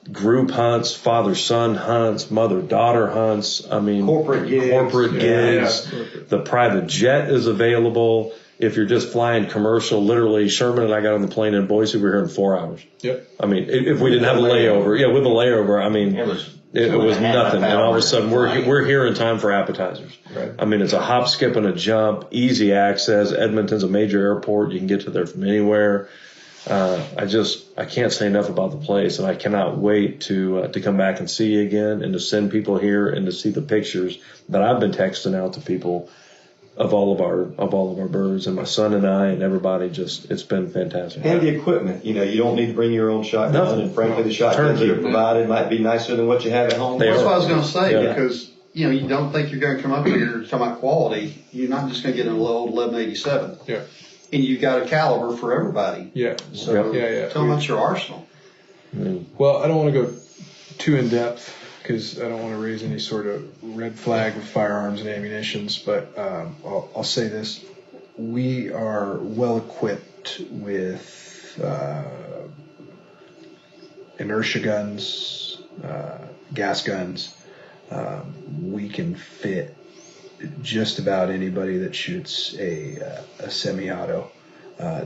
Group hunts, father-son hunts, mother-daughter hunts. I mean, Corporate gigs. The private jet is available. If you're just flying commercial, literally, Sherman and I got on the plane in Boise. We were here in 4 hours. Yep. I mean, if we didn't have a layover, with a layover, I mean, it was nothing. And all of a sudden, we're here in time for appetizers. Right. I mean, it's a hop, skip, and a jump, easy access. Edmonton's a major airport. You can get to there from anywhere. I can't say enough about the place, and I cannot wait to come back and see you again, and to send people here and to see the pictures that I've been texting out to people of all of our birds, and my son and I and everybody. It's been fantastic. And the equipment, you don't need to bring your own shotgun, and frankly, the shotguns that are provided might be nicer than what you have at home. That's what I was going to say, because you don't think you're going to come up here to talk about quality. You're not just going to get an old 1187. Yeah. And you got a caliber for everybody. Yeah. So Yeah. tell them about your arsenal. Well, I don't want to go too in depth because I don't want to raise any sort of red flag with firearms and ammunitions, but I'll say this. We are well equipped with inertia guns, gas guns. We can fit just about anybody that shoots a semi-auto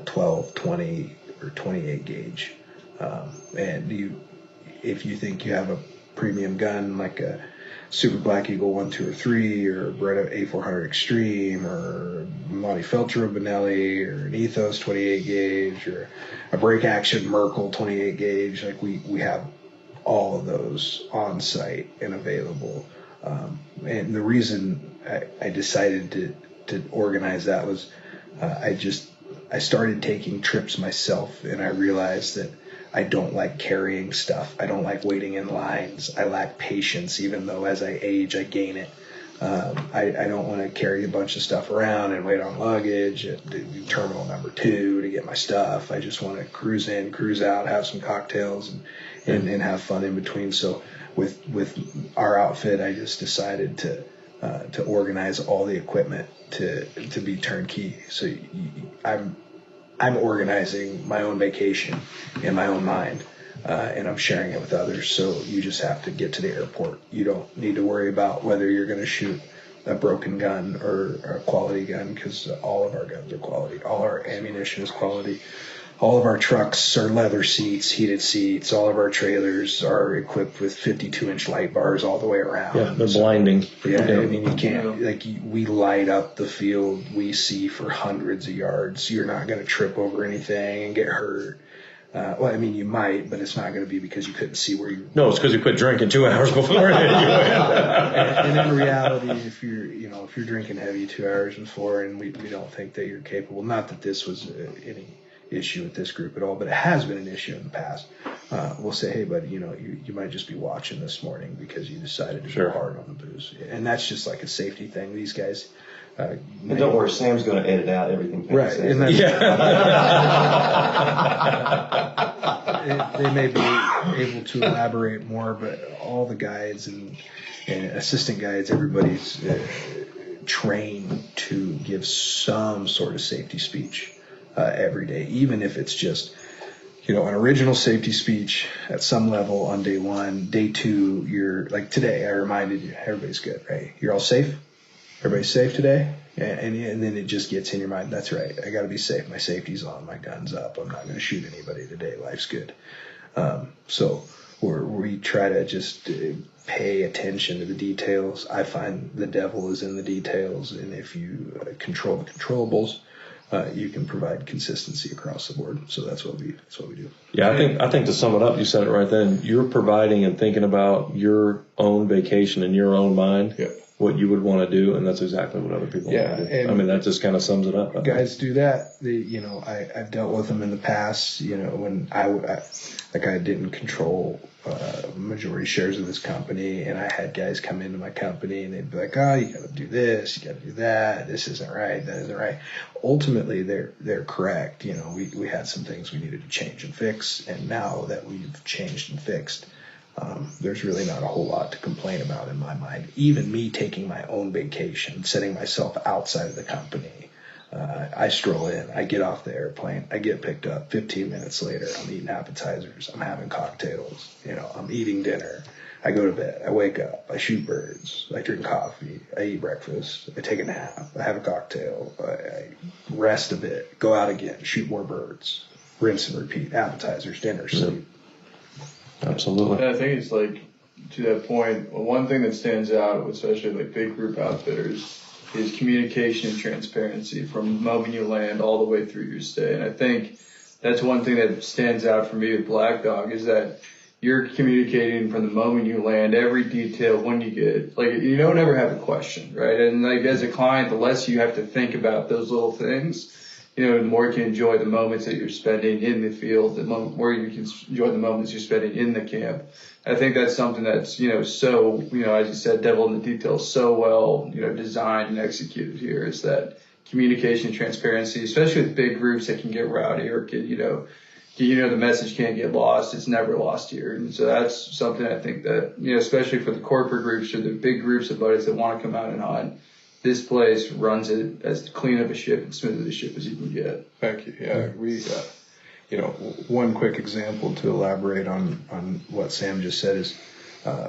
12, 20, or 28 gauge. And if you think you have a premium gun like a Super Black Eagle 1, 2, or 3, or a Beretta A400 Extreme, or a Monty Feltro Benelli, or an Ethos 28 gauge, or a break action Merkel 28 gauge, like we have all of those on site and available. And the reason I decided to organize that was I started taking trips myself, and I realized that I don't like carrying stuff. I don't like waiting in lines. I lack patience, even though as I age, I gain it. I don't want to carry a bunch of stuff around and wait on luggage at terminal number 2 to get my stuff. I just want to cruise in, cruise out, have some cocktails, and have fun in between. So with our outfit, I just decided to organize all the equipment to be turnkey. So I'm organizing my own vacation in my own mind, and I'm sharing it with others. So you just have to get to the airport. You don't need to worry about whether you're going to shoot a broken gun or a quality gun, because all of our guns are quality. All our ammunition is quality. All of our trucks are leather seats, heated seats. All of our trailers are equipped with 52-inch light bars all the way around. Yeah, they're blinding. Yeah, I mean, you can't, like, we light up the field we see for hundreds of yards. You're not going to trip over anything and get hurt. Well, I mean, you might, but it's not going to be because you couldn't see where you. No, it's because you quit drinking 2 hours before. And in reality, if you're drinking heavy 2 hours before, and we don't think that you're capable. Not that this was any issue with this group at all, but it has been an issue in the past. We'll say, hey, buddy, you might just be watching this morning because you decided to go hard on the booze, and that's just like a safety thing. These guys. And don't worry, Sam's going to edit out everything. Right. And they may be able to elaborate more, but all the guides and assistant guides, everybody's trained to give some sort of safety speech every day, even if it's just an original safety speech at some level on day one. Day two, you're like today, I reminded you, everybody's good, right? You're all safe? Everybody's safe today? And then it just gets in your mind, that's right, I got to be safe. My safety's on, my gun's up. I'm not going to shoot anybody today. Life's good. So we try to just pay attention to the details. I find the devil is in the details, and if you control the controllables, you can provide consistency across the board. So that's what we do. Yeah, I think to sum it up, you said it right then. You're providing and thinking about your own vacation in your own mind. Yeah. What you would want to do, and that's exactly what other people want to do. I mean, that just kind of sums it up. Guys do that. I've dealt with them in the past. When I didn't control majority shares of this company, and I had guys come into my company and they'd be like, "Oh, you got to do this, you got to do that. This isn't right, that isn't right." Ultimately, they're correct. We had some things we needed to change and fix, and now that we've changed and fixed. There's really not a whole lot to complain about in my mind. Even me taking my own vacation, setting myself outside of the company. I stroll in, I get off the airplane, I get picked up. 15 minutes later, I'm eating appetizers, I'm having cocktails, I'm eating dinner. I go to bed, I wake up, I shoot birds, I drink coffee, I eat breakfast, I take a nap, I have a cocktail, I rest a bit, go out again, shoot more birds, rinse and repeat, appetizers, dinner, sleep. Absolutely. And I think it's like, to that point, one thing that stands out, especially like big group outfitters, is communication and transparency from the moment you land all the way through your stay. And I think that's one thing that stands out for me with Black Dog is that you're communicating from the moment you land, every detail when you get, like, you don't ever have a question, right? And like as a client, the less you have to think about those little things, the more you can enjoy the moments that you're spending in the field, the more you can enjoy the moments you're spending in the camp. I think that's something that's, so, as you said, devil in the details, so well, designed and executed here is that communication and transparency, especially with big groups that can get rowdy or get, the message can't get lost. It's never lost here. And so that's something I think that, especially for the corporate groups or the big groups of buddies that want to come out and hunt, this place runs it as clean of a ship and smooth of a ship as you can get. Thank you. Yeah, we, one quick example to elaborate on what Sam just said is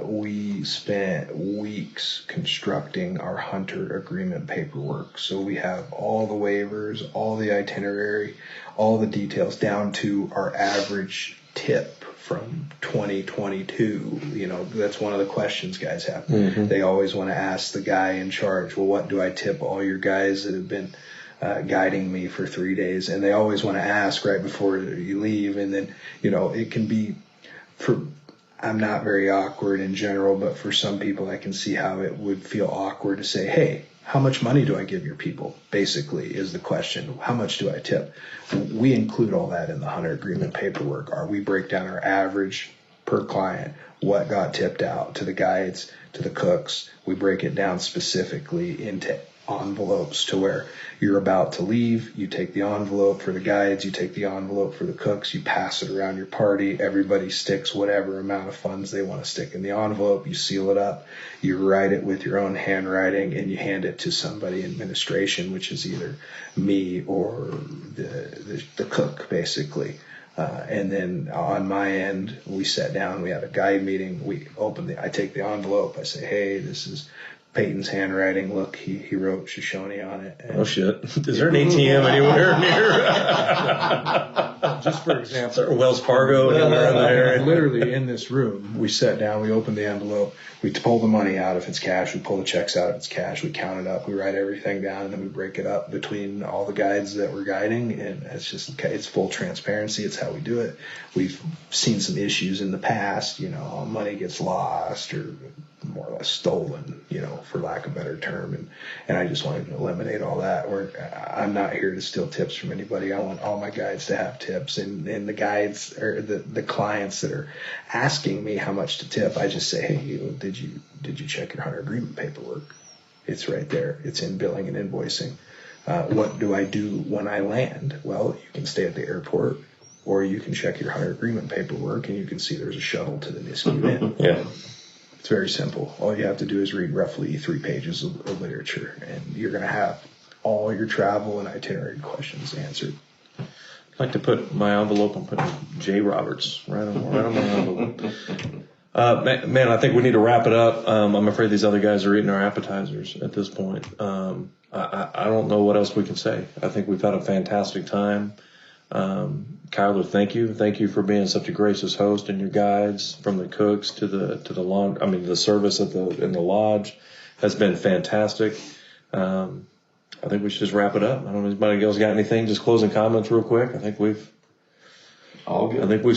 we spent weeks constructing our hunter agreement paperwork. So we have all the waivers, all the itinerary, all the details down to our average tip from 2022. That's one of the questions guys have. Mm-hmm. They always want to ask the guy in charge, well, what do I tip all your guys that have been guiding me for 3 days? And they always want to ask right before you leave. And then, it can be I'm not very awkward in general, but for some people I can see how it would feel awkward to say, hey, how much money do I give your people? Basically is the question. How much do I tip? We include all that in the hunter agreement paperwork. We break down our average per client, what got tipped out to the guides, to the cooks. We break it down specifically into envelopes to where you're about to leave, you take the envelope for the guides, you take the envelope for the cooks, you pass it around your party, everybody sticks whatever amount of funds they want to stick in the envelope, you seal it up, you write it with your own handwriting, and you hand it to somebody in administration, which is either me or the cook, basically. And then on my end, we sat down, we had a guide meeting, I take the envelope, I say, hey, this is Peyton's handwriting. Look, he wrote Shoshone on it. Oh shit! Is there an ATM anywhere near? Just for example, Is there a Wells Fargo anywhere in the area? literally in this room, we sat down, we opened the envelope, we pull the money out if it's cash, we pull the checks out if it's cash, we count it up, we write everything down, and then we break it up between all the guides that we're guiding, and it's full transparency. It's how we do it. We've seen some issues in the past, money gets lost or more or less stolen, for lack of a better term, and I just wanted to eliminate all that. I'm not here to steal tips from anybody. I want all my guides to have tips, and the guides or the clients that are asking me how much to tip, I just say, hey, did you check your hunter agreement paperwork? It's right there. It's in billing and invoicing. What do I do when I land? Well, you can stay at the airport, or you can check your hunter agreement paperwork, and you can see there's a shuttle to the Nisku Inn. Yeah. It's very simple. All you have to do is read roughly 3 pages of literature, and you're going to have all your travel and itinerary questions answered. I'd like to put my envelope and put J. Roberts right on my envelope. Man, I think we need to wrap it up. I'm afraid these other guys are eating our appetizers at this point. I don't know what else we can say. I think we've had a fantastic time. Kyler, thank you. Thank you for being such a gracious host, and your guides from the cooks to the service in the lodge has been fantastic. I think we should just wrap it up. I don't know if anybody else got anything. Just closing comments real quick. I think we've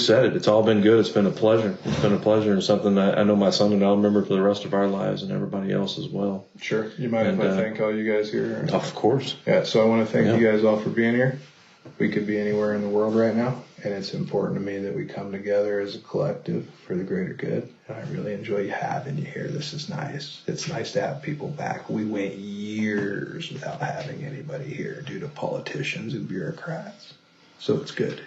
said it. It's all been good. It's been a pleasure. It's been a pleasure, and something I know my son and I'll remember for the rest of our lives, and everybody else as well. Sure. You mind if I thank all you guys here? Of course. Yeah, so I want to thank you guys all for being here. We could be anywhere in the world right now, and it's important to me that we come together as a collective for the greater good. And I really enjoy having you here. This is nice. It's nice to have people back. We went years without having anybody here due to politicians and bureaucrats. So it's good.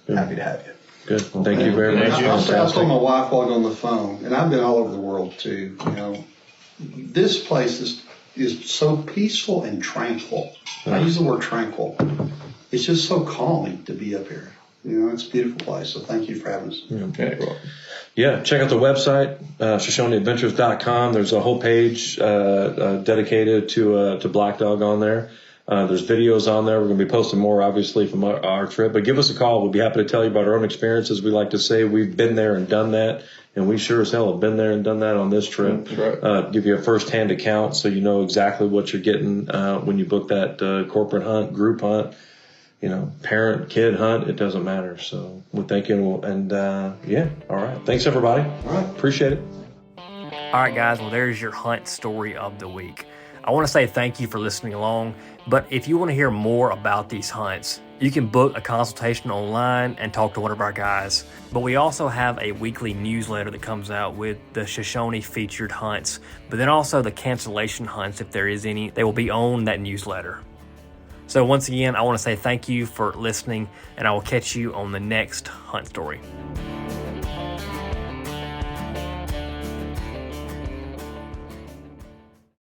Happy to have you. Good. Well, thank you very much. I told my wife while on the phone, and I've been all over the world too. This place is so peaceful and tranquil. I use the word tranquil. It's just so calming to be up here. It's a beautiful place. So thank you for having us. Yeah, check out the website, ShoshoneAdventures.com. There's a whole page dedicated to Black Dog on there. There's videos on there. We're going to be posting more, obviously, from our trip. But give us a call. We'll be happy to tell you about our own experiences. We like to say we've been there and done that, and we sure as hell have been there and done that on this trip. That's right. Give you a first-hand account so you know exactly what you're getting when you book that corporate hunt, group hunt, parent, kid hunt. It doesn't matter. So we thank you. And, all right. Thanks, everybody. All right. Appreciate it. All right, guys. Well, there's your hunt story of the week. I want to say thank you for listening along, but if you want to hear more about these hunts, you can book a consultation online and talk to one of our guys. But we also have a weekly newsletter that comes out with the Shoshone featured hunts, but then also the cancellation hunts, if there is any, they will be on that newsletter. So once again, I want to say thank you for listening, and I will catch you on the next hunt story.